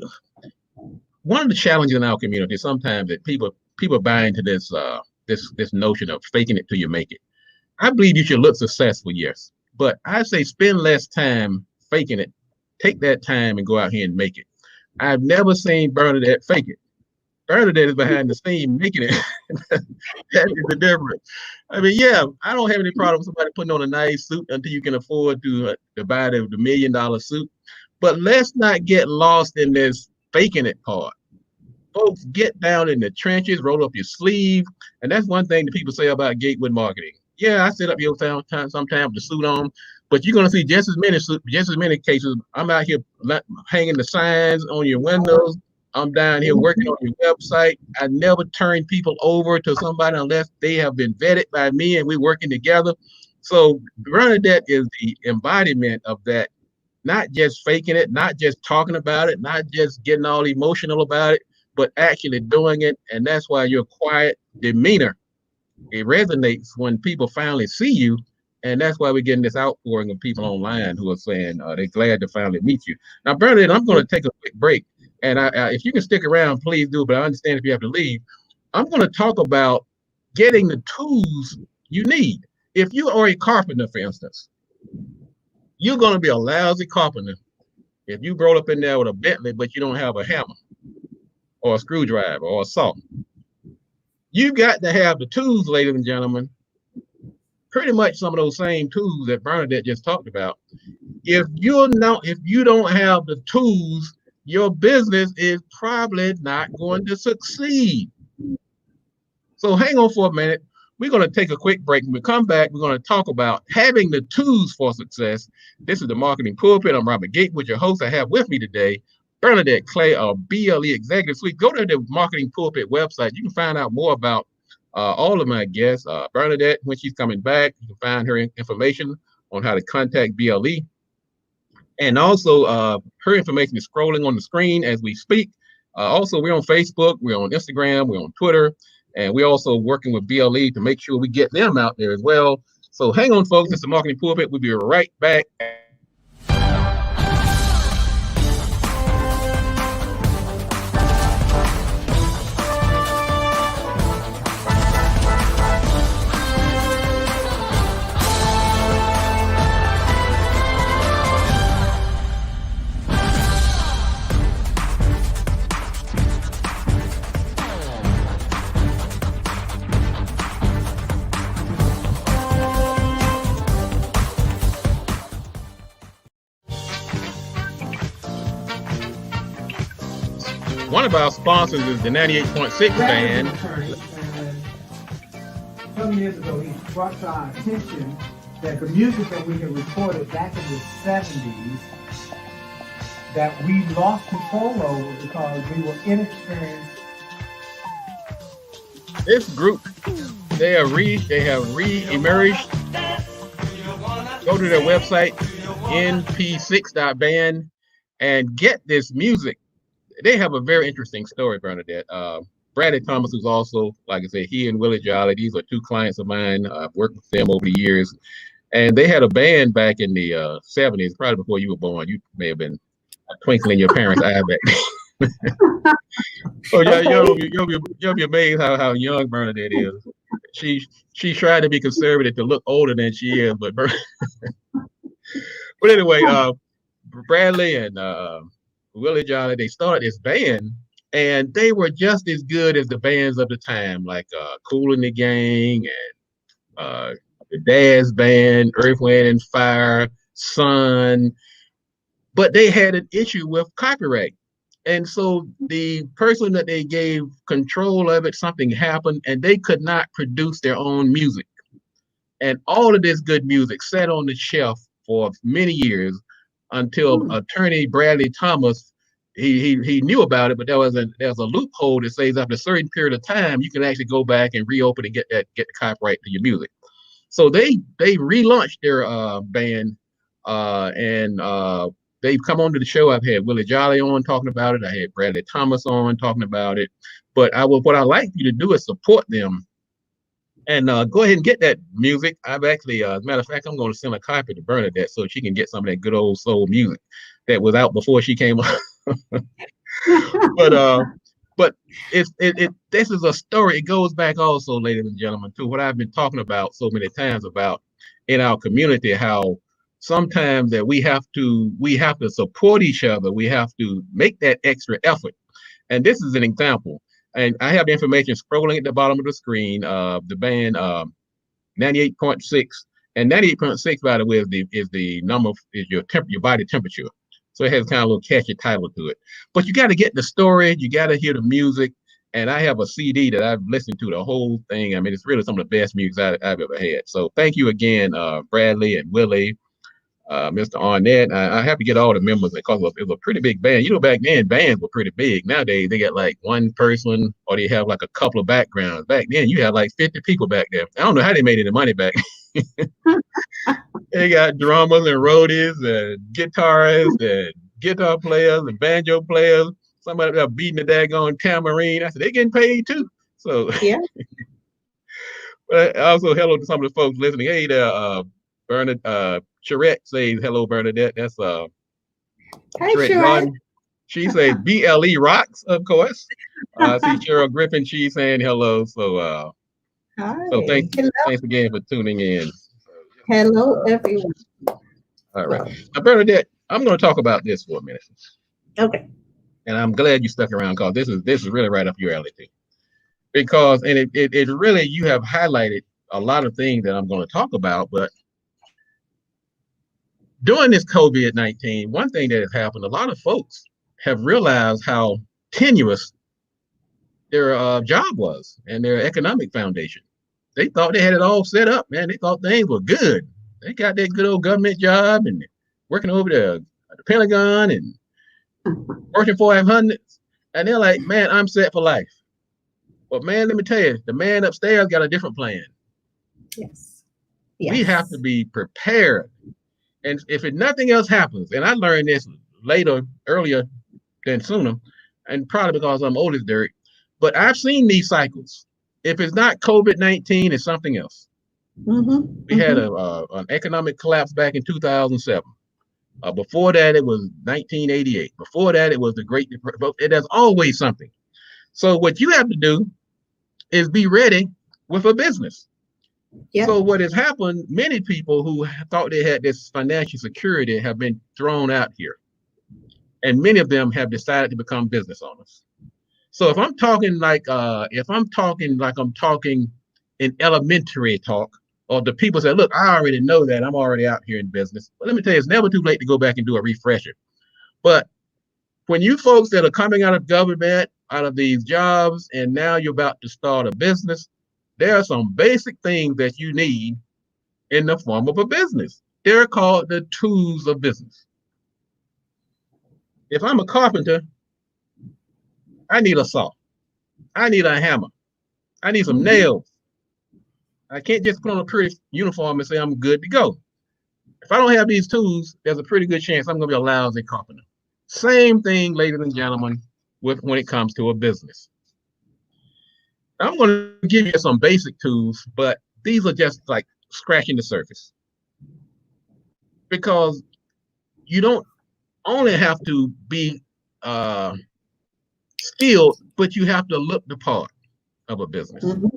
one of the challenges in our community sometimes that people buy into this notion of faking it till you make it. I believe you should look successful, yes, but I say spend less time faking it. Take that time and go out here and make it. I've never seen Bernadette fake it. Bernadette is behind the scene making it. That is the difference. I mean, yeah, I don't have any problem with somebody putting on a nice suit until you can afford to buy the $1 million suit. But let's not get lost in this faking it part. Folks, get down in the trenches, roll up your sleeve. And that's one thing that people say about Gatewood marketing. Yeah, I sit up here sometimes with the suit on, but you're going to see just as many cases. I'm out here hanging the signs on your windows. I'm down here working on your website. I never turn people over to somebody unless they have been vetted by me and we're working together. So Bernadette is the embodiment of that, not just faking it, not just talking about it, not just getting all emotional about it, but actually doing it. And that's why your quiet demeanor, it resonates when people finally see you. And that's why we're getting this outpouring of people online who are saying they're glad to finally meet you. Now, Bernadette, I'm going to take a quick break. And if you can stick around, please do. But I understand if you have to leave. I'm going to talk about getting the tools you need. If you are a carpenter, for instance, you're going to be a lousy carpenter if you roll up in there with a Bentley, but you don't have a hammer or a screwdriver or a saw. You got to have the tools, ladies and gentlemen, pretty much some of those same tools that Bernadette just talked about. If you don't have the tools, your business is probably not going to succeed. So hang on for a minute. We're going to take a quick break. When we come back, we're going to talk about having the tools for success. This is the Marketing Pulpit. I'm Robert Gatewood, your host. I have with me today Bernadette Clay of Bierly Executive Suite. Go to the Marketing Pulpit website. You can find out more about all of my guests. Bernadette, when she's coming back, you can find her information on how to contact Bierly. And also, her information is scrolling on the screen as we speak. Also, we're on Facebook, we're on Instagram, we're on Twitter, and we're also working with BLE to make sure we get them out there as well. So hang on, folks. It's the Marketing Pulpit. We'll be right back. One of our sponsors is the 98.6 band. Some years ago, he brought to our attention that the music that we had recorded back in the 70s, that we lost control over because we were inexperienced. This group, they have re-emerged. Go to their website, np6.band, and get this music. They have a very interesting story, Bernadette. Bradley Thomas, who's also, like I said, he and Willie Jolly, these are two clients of mine. I've worked with them over the years. And they had a band back in the 70s, probably before you were born. You may have been a twinkle in your parents' eye back then. Oh yeah, Okay. you'll be amazed how young Bernadette is. She tried to be conservative to look older than she is, but anyway, Bradley and Willie Jolly, they started this band, and they were just as good as the bands of the time, like Kool and the Gang and the Daz Band, Earth, Wind and Fire, Sun. But they had an issue with copyright. And so the person that they gave control of it, something happened, and they could not produce their own music. And all of this good music sat on the shelf for many years until Hmm. attorney Bradley Thomas he knew about it, but there was a loophole that says after a certain period of time you can actually go back and reopen and get the copyright to your music. So they relaunched their band and they've come onto the show. I've had Willie Jolly on talking about it. I had Bradley Thomas on talking about it. But what I like you to do is support them and go ahead and get that music. I've actually, as a matter of fact, I'm going to send a copy to Bernadette so she can get some of that good old soul music that was out before she came on. but but this is a story. It goes back also, ladies and gentlemen, to what I've been talking about so many times about in our community, how sometimes that we have to support each other. We have to make that extra effort. And this is an example. And I have the information scrolling at the bottom of the screen. The band 98.6, and 98.6, by the way, is the number is your body temperature. So it has kind of a little catchy title to it. But you got to get the story. You got to hear the music. And I have a CD that I've listened to the whole thing. I mean, it's really some of the best music I've ever had. So thank you again, Bradley and Willie, Mr. Arnett. I have to get all the members because it was a pretty big band. You know, back then bands were pretty big. Nowadays they got like one person or they have like a couple of backgrounds. Back then you had like 50 people back there. I don't know how they made any money back. They got drummers and roadies and guitarists and guitar players and banjo players. Somebody else beating the daggone tambourine. I said they getting paid too. So Yeah. also hello to some of the folks listening. Hey there, Bernard Charette says hello, Bernadette. That's Hi, Charette Sherette. Garden. She says BLE rocks, of course. I see Cheryl Griffin, she's saying hello. So Hi. Hello. thanks again for tuning in. Hello, everyone. All right. Now, Bernadette, I'm going to talk about this for a minute. Okay. And I'm glad you stuck around because this is really right up your alley too. Because and it really you have highlighted a lot of things that I'm going to talk about, but during this COVID-19, one thing that has happened, a lot of folks have realized how tenuous their job was and their economic foundation. They thought they had it all set up, man. They thought things were good. They got that good old government job and working over there at the Pentagon and working for 500. And they're like, man, I'm set for life. But man, let me tell you, the man upstairs got a different plan. Yes. We have to Yes. be prepared. And if nothing else happens, and I learned this earlier than sooner, and probably because I'm old as dirt, but I've seen these cycles. If it's not COVID-19, it's something else. Mm-hmm. We had Mm-hmm. an economic collapse back in 2007. Before that, it was 1988. Before that, it was the Great Depression. There's always something. So what you have to do is be ready with a business. Yep. So what has happened, many people who thought they had this financial security have been thrown out here. And many of them have decided to become business owners. So if I'm talking in elementary talk, or the people say, look, I already know that. I'm already out here in business. But let me tell you, it's never too late to go back and do a refresher. But when you folks that are coming out of government, out of these jobs, and now you're about to start a business, there are some basic things that you need in the form of a business. They're called the tools of business. If I'm a carpenter, I need a saw. I need a hammer. I need some Mm-hmm. nails. I can't just put on a pretty uniform and say I'm good to go. If I don't have these tools, there's a pretty good chance I'm going to be a lousy carpenter. Same thing, ladies and gentlemen, with when it comes to a business. I'm going to give you some basic tools, but these are just like scratching the surface because you don't only have to be skilled, but you have to look the part of a business. Mhm.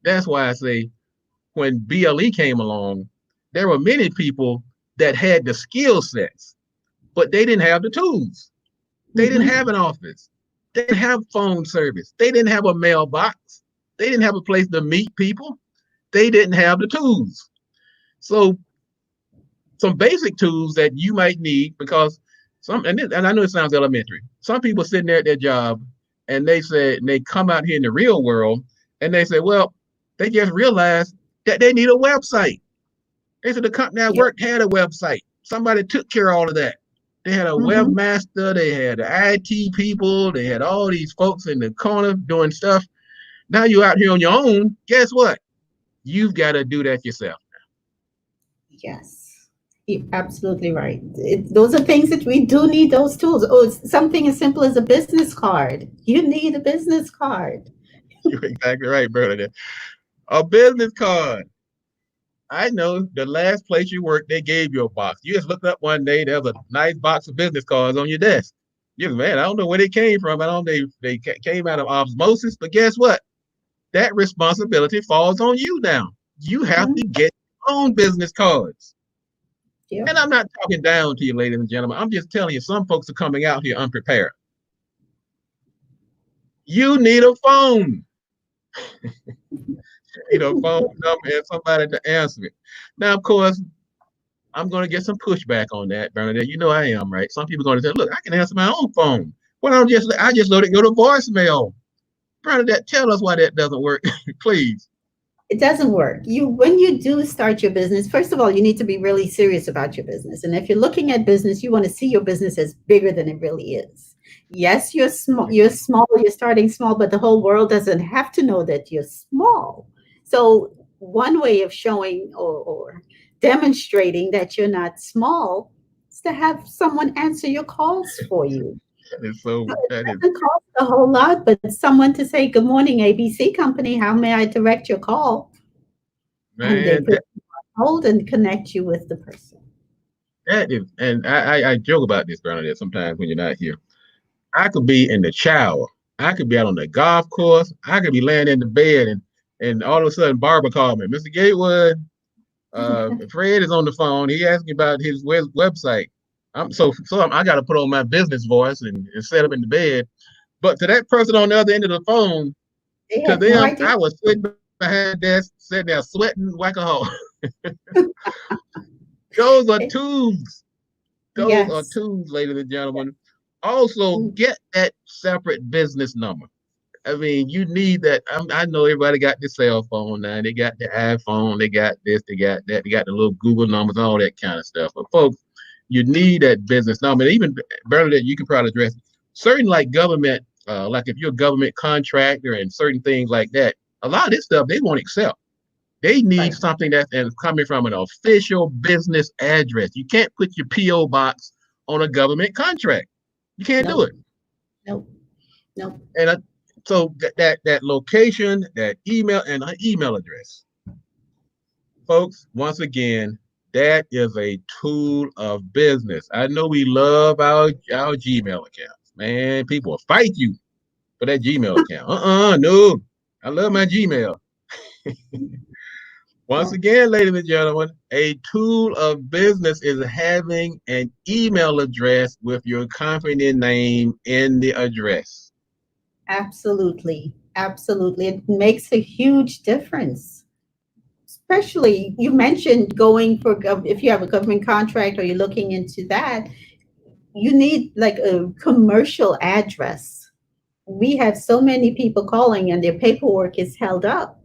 That's why I say when BLE came along, there were many people that had the skill sets, but they didn't have the tools. They didn't Mhm. have an office. They didn't have phone service. They didn't have a mailbox. They didn't have a place to meet people. They didn't have the tools. So some basic tools that you might need because and I know it sounds elementary. Some people sitting there at their job and they come out here in the real world and they say, well, they just realized that they need a website. They said the company I Yep. worked had a website. Somebody took care of all of that. They had a Mhm. webmaster, they had the IT people, they had all these folks in the corner doing stuff. Now you're out here on your own. Guess what? You've got to do that yourself. Yes, you're absolutely right. Those are things that we do need those tools. Oh, it's something as simple as a business card. You need a business card. You're exactly right, Bernadette. A business card. I know the last place you worked, they gave you a box. You just looked up one day, there was a nice box of business cards on your desk. You man, I don't know where they came from. I don't know they came out of osmosis, but guess what? That responsibility falls on you now. You have Mhm. to get your own business cards. Yep. And I'm not talking down to you, ladies and gentlemen. I'm just telling you, some folks are coming out here unprepared. You need a phone. You know, phone number and somebody to answer it. Now, of course, I'm going to get some pushback on that, Bernadette. You know I am, right? Some people are going to say, "Look, I can answer my own phone." Well, I just let it go to voicemail. Bernadette, tell us why that doesn't work, please. It doesn't work. When you do start your business, first of all, you need to be really serious about your business. And if you're looking at business, you want to see your business as bigger than it really is. Yes, you're small, you're starting small, but the whole world doesn't have to know that you're small. So one way of showing or demonstrating that you're not small is to have someone answer your calls for you. That is so. It That is doesn't cost a whole lot, but someone to say, "Good morning, ABC company. How may I direct your call?" And they man. put you on hold and connect you with the person. That is, and I joke about this, Bernadette. Sometimes when you're not here, I could be in the shower. I could be out on the golf course. I could be laying in the bed, and all of a sudden, Barbara called me, Mr. Gatewood. Fred is on the phone. He asked me about his website. I got to put on my business voice and set up in the bed. But to that person on the other end of the phone, They to have no them, idea. I was sitting behind the desk, sitting there sweating like a hole. Those are tools. Those are Yes. tools, ladies and gentlemen. Also, Mm. get that separate business number. I mean, you need that. I know everybody got the cell phone now. They got the iPhone. They got this. They got that. They got the little Google numbers, all that kind of stuff. But folks, you need that business number. And even Bernadette, you can probably address certain like government, like if you're a government contractor and certain things like that. A lot of this stuff they won't accept. They need Right. something that's coming from an official business address. You can't put your PO box on a government contract. You can't do Nope. it. Nope. Nope. And so that location, that email, and an email address, folks. Once again, that is a tool of business. I know we love our Gmail accounts, man. People will fight you for that Gmail account. No. I love my Gmail. Once Yeah. again, ladies and gentlemen, a tool of business is having an email address with your company name in the address. Absolutely. Absolutely. It makes a huge difference. Especially, you mentioned going for if you have a government contract or you're looking into that, you need like a commercial address. We have so many people calling and their paperwork is held up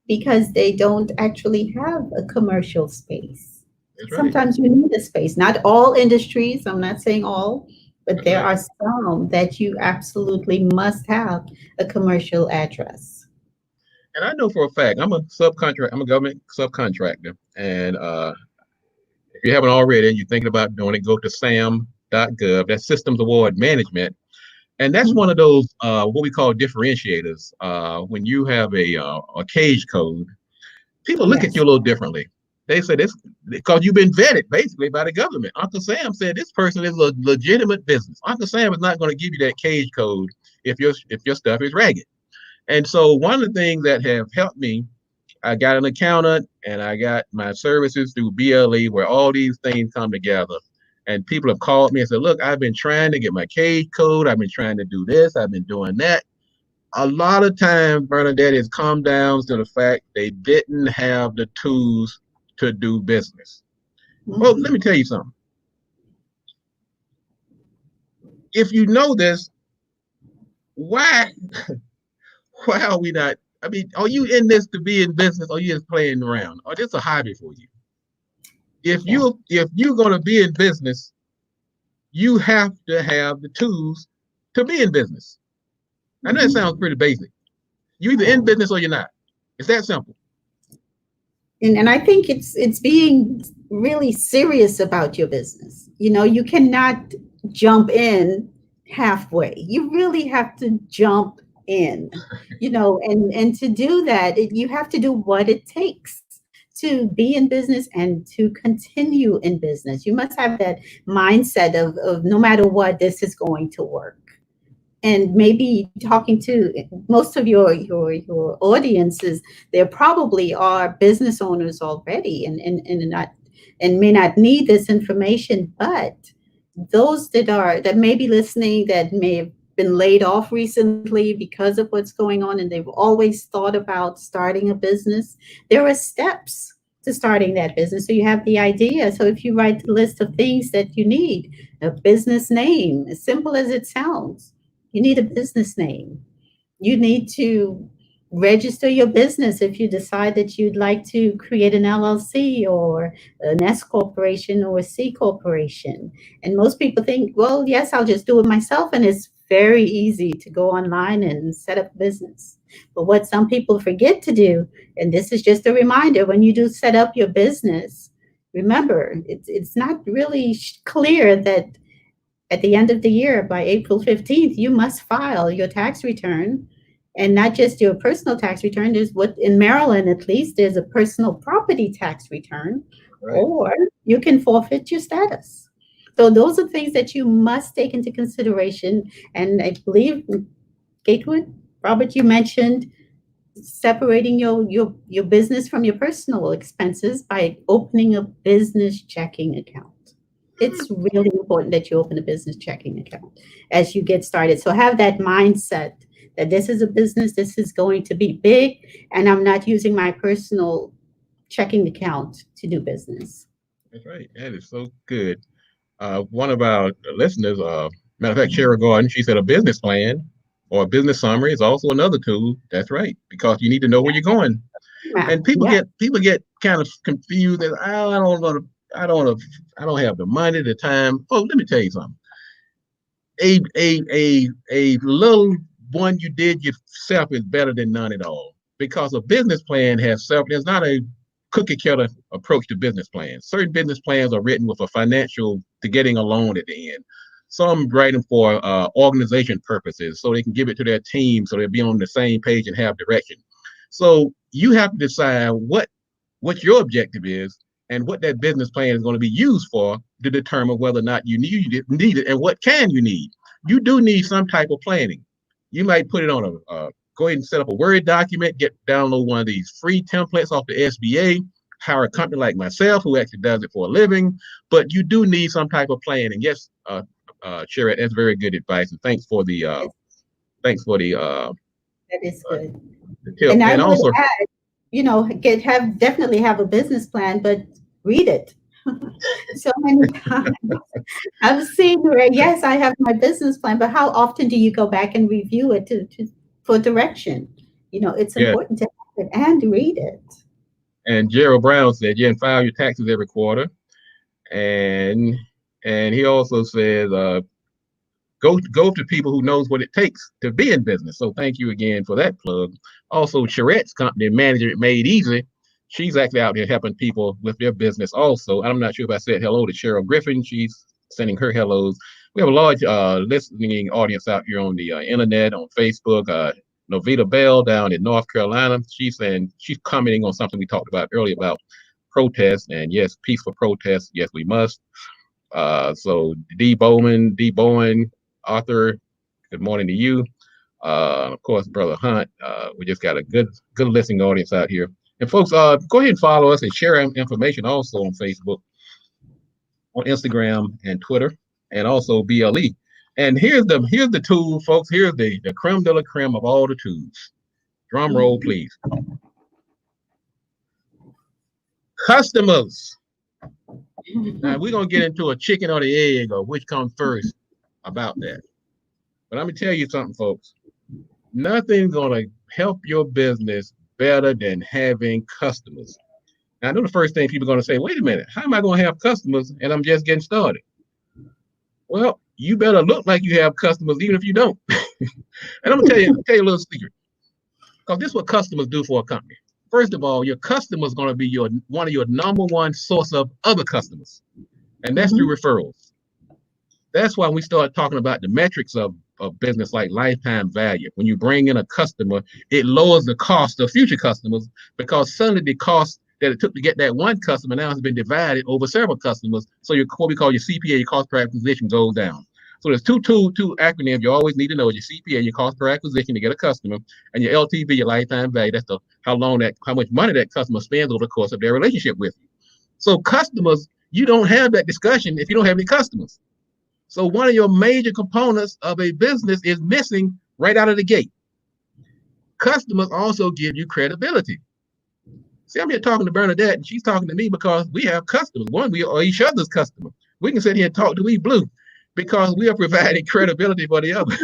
because they don't actually have a commercial space. That's right. Sometimes you need a space. Not all industries, I'm not saying all, but That's there right. are some that you absolutely must have a commercial address. And I know for a fact, I'm a government subcontractor. And if you haven't already and you're thinking about doing it, go to sam.gov. That's Systems Award Management. And that's one of those what we call differentiators. When you have a cage code, people look at you Yes. a little differently. They say this because you've been vetted basically by the government. Uncle Sam said this person is a legitimate business. Uncle Sam is not going to give you that cage code if your stuff is ragged. And so one of the things that have helped me, I got an accountant and I got my services through Bierly where all these things come together. And people have called me and said, look, I've been trying to get my cage code. I've been trying to do this. I've been doing that. A lot of times, Bernadette, has come down to the fact they didn't have the tools to do business. Well, let me tell you something. If you know this, why are we not? I mean, are you in this to be in business, or are you just playing around, or this a hobby for you? If you're gonna be in business, you have to have the tools to be in business. I know that sounds pretty basic. You either in business or you're not. It's that simple. And I think it's being really serious about your business. You know, you cannot jump in halfway. You really have to jump in, you know, and to do that, you have to do what it takes to be in business and to continue in business. You must have that mindset of no matter what, this is going to work. And maybe talking to most of your audiences, there probably are business owners already and not and may not need this information, but those that may be listening that may have been laid off recently because of what's going on and they've always thought about starting a business, there are steps to starting that business. So you have the idea. So if you write the list of things that you need, a business name, as simple as it sounds, you need a business name. You need to register your business if you decide that you'd like to create an LLC or an S corporation or a C corporation. And most people think, well, yes, I'll just do it myself. And it's very easy to go online and set up a business. But what some people forget to do, and this is just a reminder, when you do set up your business, remember, it's not really clear that at the end of the year, by April 15th, you must file your tax return, and not just your personal tax return. There's what in Maryland, at least, there's a personal property tax return, right, or you can forfeit your status. So those are things that you must take into consideration. And I believe, Gatewood, Robert, you mentioned separating your business from your personal expenses by opening a business checking account. It's really important that you open a business checking account as you get started. So have that mindset that this is a business, this is going to be big, and I'm not using my personal checking account to do business. That's right. That is so good. One of our listeners, matter of fact, Cheryl Gordon, she said a business plan or a business summary is also another tool. That's right, because you need to know where you're going. And people get kind of confused that I don't have the money, the time. Oh, let me tell you something. A little one you did yourself is better than none at all, because a business plan there's not a cookie cutter approach to business plans. Certain business plans are written with a financial to getting a loan at the end. Some write them for organization purposes, so they can give it to their team, so they'll be on the same page and have direction. So you have to decide what your objective is and what that business plan is going to be used for to determine whether or not you need it and what can you need. You do need some type of planning. You might put it on go ahead and set up a Word document, download one of these free templates off the SBA, hire a company like myself who actually does it for a living, but you do need some type of plan. And yes, Sherette, that's very good advice. And thanks for the that is good. The tip. And also add, you know, definitely have a business plan, but read it. So many times I've seen where, yes, I have my business plan, but how often do you go back and review it for direction? You know, it's important to have it and read it. And Gerald Brown said, yeah, and file your taxes every quarter. And he also says, go to people who knows what it takes to be in business. So thank you again for that plug. Also, Charette's company, Manager It Made Easy, she's actually out here helping people with their business also. I'm not sure if I said hello to Cheryl Griffin. She's sending her hellos. We have a large listening audience out here on the internet, on Facebook. Novita Bell down in North Carolina, she's commenting on something we talked about earlier about protests. And yes, peaceful protests, yes, we must. So D. Bowen, Arthur, good morning to you. Of course, Brother Hunt. We just got a good listening audience out here. And folks, go ahead and follow us and share information also on Facebook, on Instagram and Twitter, and also BLE. And here's the tool, folks. Here's the creme de la creme of all the tools. Drum roll, please. Customers. Now we're gonna get into a chicken or the egg or which comes first about that. But let me tell you something, folks. Nothing's gonna help your business better than having customers. Now, I know the first thing people are gonna say, wait a minute, how am I gonna have customers and I'm just getting started? Well, you better look like you have customers even if you don't. And I'm gonna tell you a little secret. Because this is what customers do for a company. First of all, your customer is going to be one of your number one source of other customers, and that's through referrals. That's why we start talking about the metrics of business like lifetime value. When you bring in a customer, it lowers the cost of future customers because suddenly the cost that it took to get that one customer now has been divided over several customers. So what we call your CPA, your cost per acquisition, goes down. So there's two acronyms you always need to know: your CPA, your cost per acquisition to get a customer, and your LTV, your lifetime value. That's how much money that customer spends over the course of their relationship with you. So customers, you don't have that discussion if you don't have any customers. So one of your major components of a business is missing right out of the gate. Customers also give you credibility. See, I'm here talking to Bernadette, and she's talking to me because we have customers. One, we are each other's customers. We can sit here and talk to We Blue, because we are providing credibility for the other.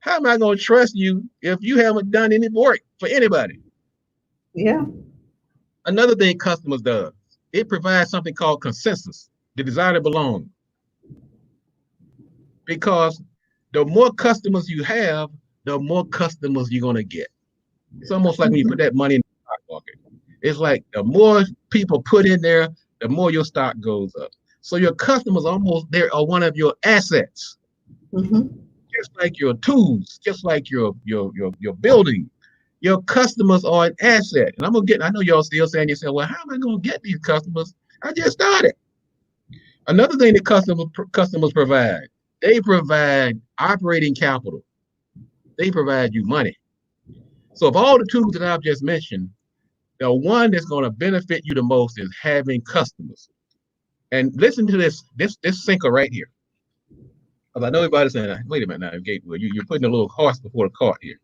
How am I going to trust you if you haven't done any work for anybody? Yeah. Another thing customers does, it provides something called consensus, the desire to belong. Because the more customers you have, the more customers you're going to get. It's almost like when you put that money in the stock market. It's like the more people put in there, the more your stock goes up. So your customers are one of your assets, just like your tools, just like your building. Your customers are an asset, and I know y'all still saying to yourself, well, how am I going to get these customers? I just started. Another thing that customers provide, they provide operating capital. They provide you money. So of all the tools that I've just mentioned, the one that's going to benefit you the most is having customers. And listen to this sinker right here. Because I know everybody's saying, wait a minute now, Gatewood, you're putting a little horse before the cart here.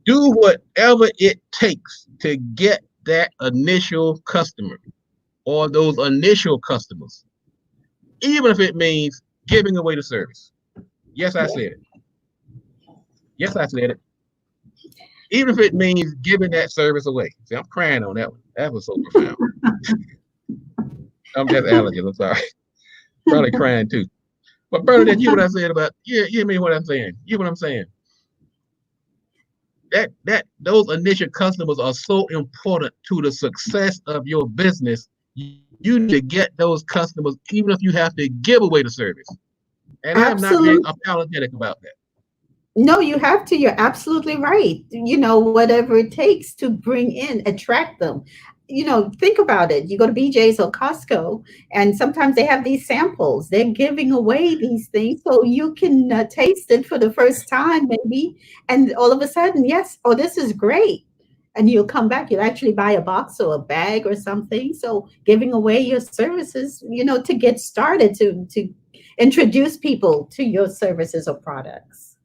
Do whatever it takes to get that initial customer or those initial customers, even if it means giving away the service. Yes, I said it. Yes, I said it. Even if it means giving that service away. See, I'm crying on that one. That was so profound. I'm just allergic. I'm sorry. Probably crying too. But Bernadette, you hear what I said about you hear me what I'm saying? You hear what I'm saying? Those initial customers are so important to the success of your business. You need to get those customers, even if you have to give away the service. And I'm not being apologetic about that. No, you have to. You're absolutely right. Whatever it takes to attract them. Think about it. You go to BJ's or Costco, and sometimes they have these samples. They're giving away these things so you can taste it for the first time, maybe. And all of a sudden, yes, oh, this is great. And you'll come back. You'll actually buy a box or a bag or something. So giving away your services, to get started, to introduce people to your services or products.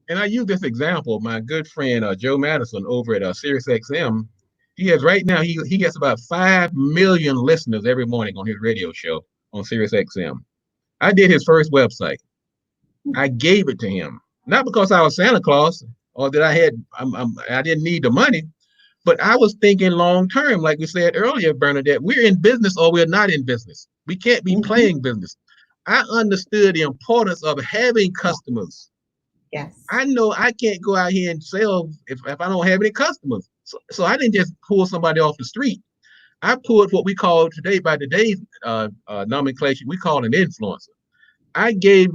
And I use this example. My good friend Joe Madison over at SiriusXM, he has right now, he gets about 5 million listeners every morning on his radio show on SiriusXM. I did his first website. I gave it to him, not because I was Santa Claus or that I didn't need the money, but I was thinking long term, like we said earlier, Bernadette. We're in business or we're not in business. We can't be playing business. I understood the importance of having customers. Yes. I know I can't go out here and sell if I don't have any customers. So I didn't just pull somebody off the street. I pulled what we call today, by today's nomenclature, we call an influencer. I gave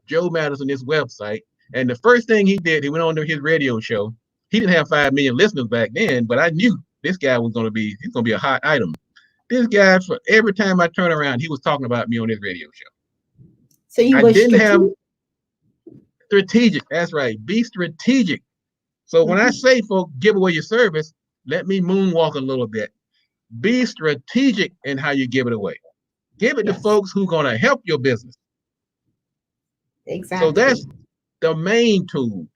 Joe Madison this website, and the first thing he did, he went on to his radio show. He didn't have 5 million listeners back then, but I knew this guy was going to be a hot item. This guy, for every time I turn around, he was talking about me on his radio show. So you I were didn't have strategic. strategic. That's right. Be strategic. So when I say, folks, give away your service, let me moonwalk a little bit. Be strategic in how you give it away. Give it to Yes, folks who are going to help your business. So exactly. that's the main tool.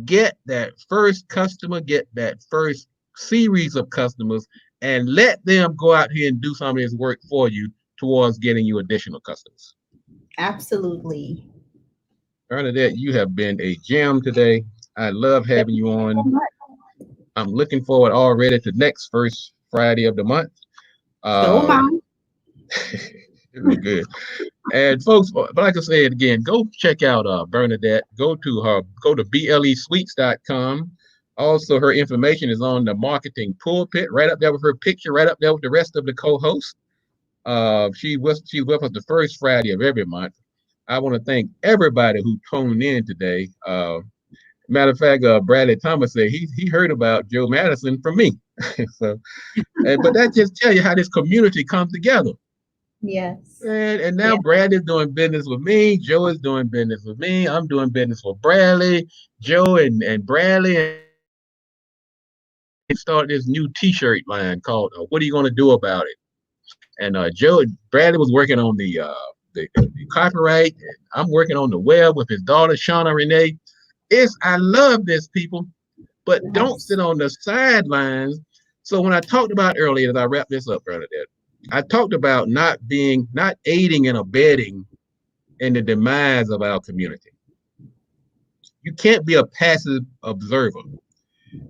Get that first customer, get that first series of customers, and let them go out here and do some of this work for you towards getting you additional customers. Absolutely. Bernadette, you have been a gem today. I love Thank having you you so on. much. I'm looking forward already to next first Friday of the month. So am Uh, I. Really good. And folks, but like I said again, go check out Bernadette. Go to blesweets.com. Also, her information is on the marketing pulpit, right up there with her picture, right up there with the rest of the co-hosts. She's with us the first Friday of every month. I want to thank everybody who tuned in today. Matter of fact, Bradley Thomas said he heard about Joe Madison from me. So, but that just tell you how this community comes together. Yes. And now Yeah. Brad is doing business with me. Joe is doing business with me. I'm doing business with Bradley. Joe and Bradley and start this new T-shirt line called "What Are You Going to Do About It?" And Bradley was working on the copyright. And I'm working on the web with his daughter Shauna Renee. I love this, people, but don't Yes. sit on the sidelines. So when I talked about earlier, as I wrap this up, Bernadette, I talked about not aiding and abetting in the demise of our community. You can't be a passive observer.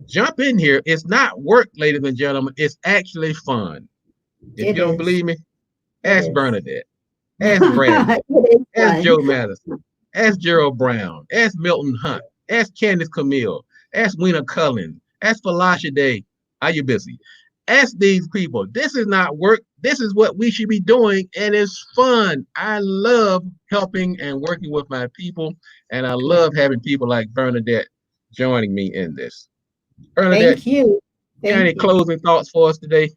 Jump in here. It's not work, ladies and gentlemen. It's actually fun. If It you don't is. believe me, It ask is. Bernadette, ask Bradley, It is ask fun. Joe Madison, ask Gerald Brown, ask Milton Hunt, ask Candace Camille, ask Weena Cullen, ask Falasha Day. Are you busy? Ask these people. This is not work. This is what we should be doing, and it's fun. I love helping and working with my people, and I Yeah. love having people like Bernadette joining me in this. Bernadette, Thank you. got any Thank you. closing thoughts for us today?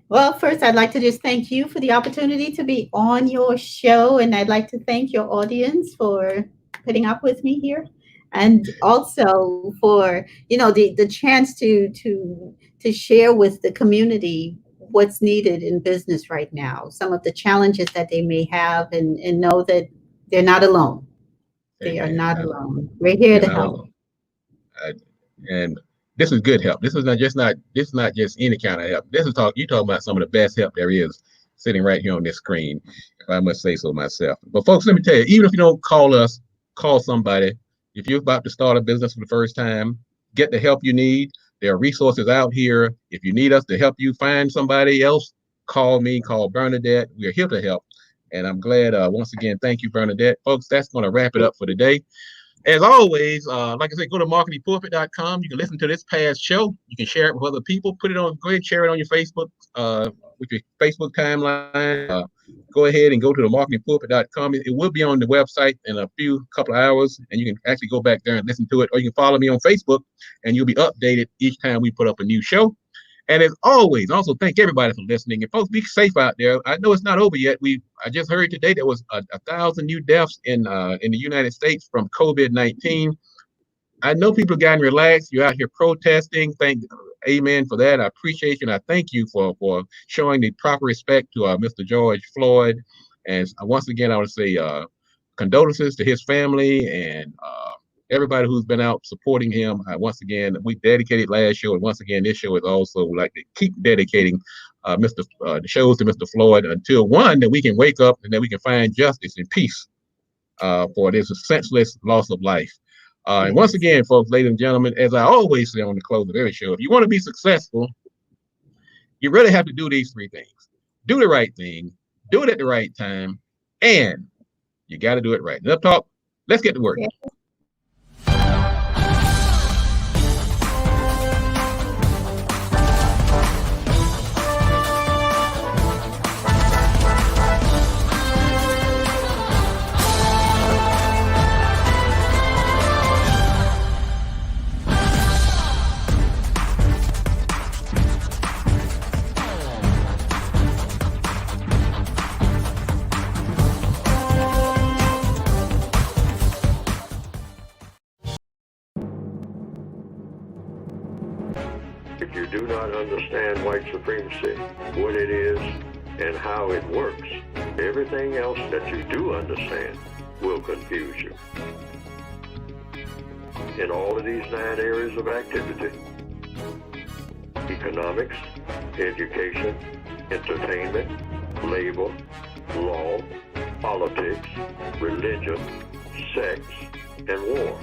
Well, first, I'd like to just thank you for the opportunity to be on your show. And I'd like to thank your audience for putting up with me here. And also for, the chance to share with the community what's needed in business right now, some of the challenges that they may have, and know that they're not alone. They are Amen. not alone. We're here You're to not help. alone. And this is good help. This is not just any kind of help. You talking about some of the best help there is sitting right here on this screen, if I must say so myself. But folks, let me tell you, even if you don't call us, call somebody. If you're about to start a business for the first time, get the help you need. There are resources out here. If you need us to help you find somebody else, call me, call Bernadette. We're here to help. And I'm glad, once again, thank you, Bernadette. Folks, that's going to wrap it up for today. As always, like I said, go to marketingpulpit.com. You can listen to this past show. You can share it with other people. Go ahead and share it on your Facebook, with your Facebook timeline. Go ahead and go to the marketingpulpit.com. It will be on the website in a couple of hours, and you can actually go back there and listen to it. Or you can follow me on Facebook, and you'll be updated each time we put up a new show. And as always, also thank everybody for listening. And folks, be safe out there. I know it's not over yet. I just heard today there was 1,000 new deaths in the United States from COVID-19. I know people are getting relaxed. You're out here protesting. Amen for that. I appreciate you, and I thank you for showing the proper respect to Mr. George Floyd. And once again, I want to say condolences to his family and everybody who's been out supporting him. Once again, we dedicated last show, and once again, this show is also like to keep dedicating the shows to Mr. Floyd until that we can wake up and that we can find justice and peace for this senseless loss of life. And once again, folks, ladies and gentlemen, as I always say on the close of every show, if you want to be successful, you really have to do these three things. Do the right thing, do it at the right time, and you got to do it right. Enough talk. Let's get to work. Yeah. not understand white supremacy, what it is, and how it works, everything else that you do understand will confuse you. In all of these 9 areas of activity, economics, education, entertainment, labor, law, politics, religion, sex, and war,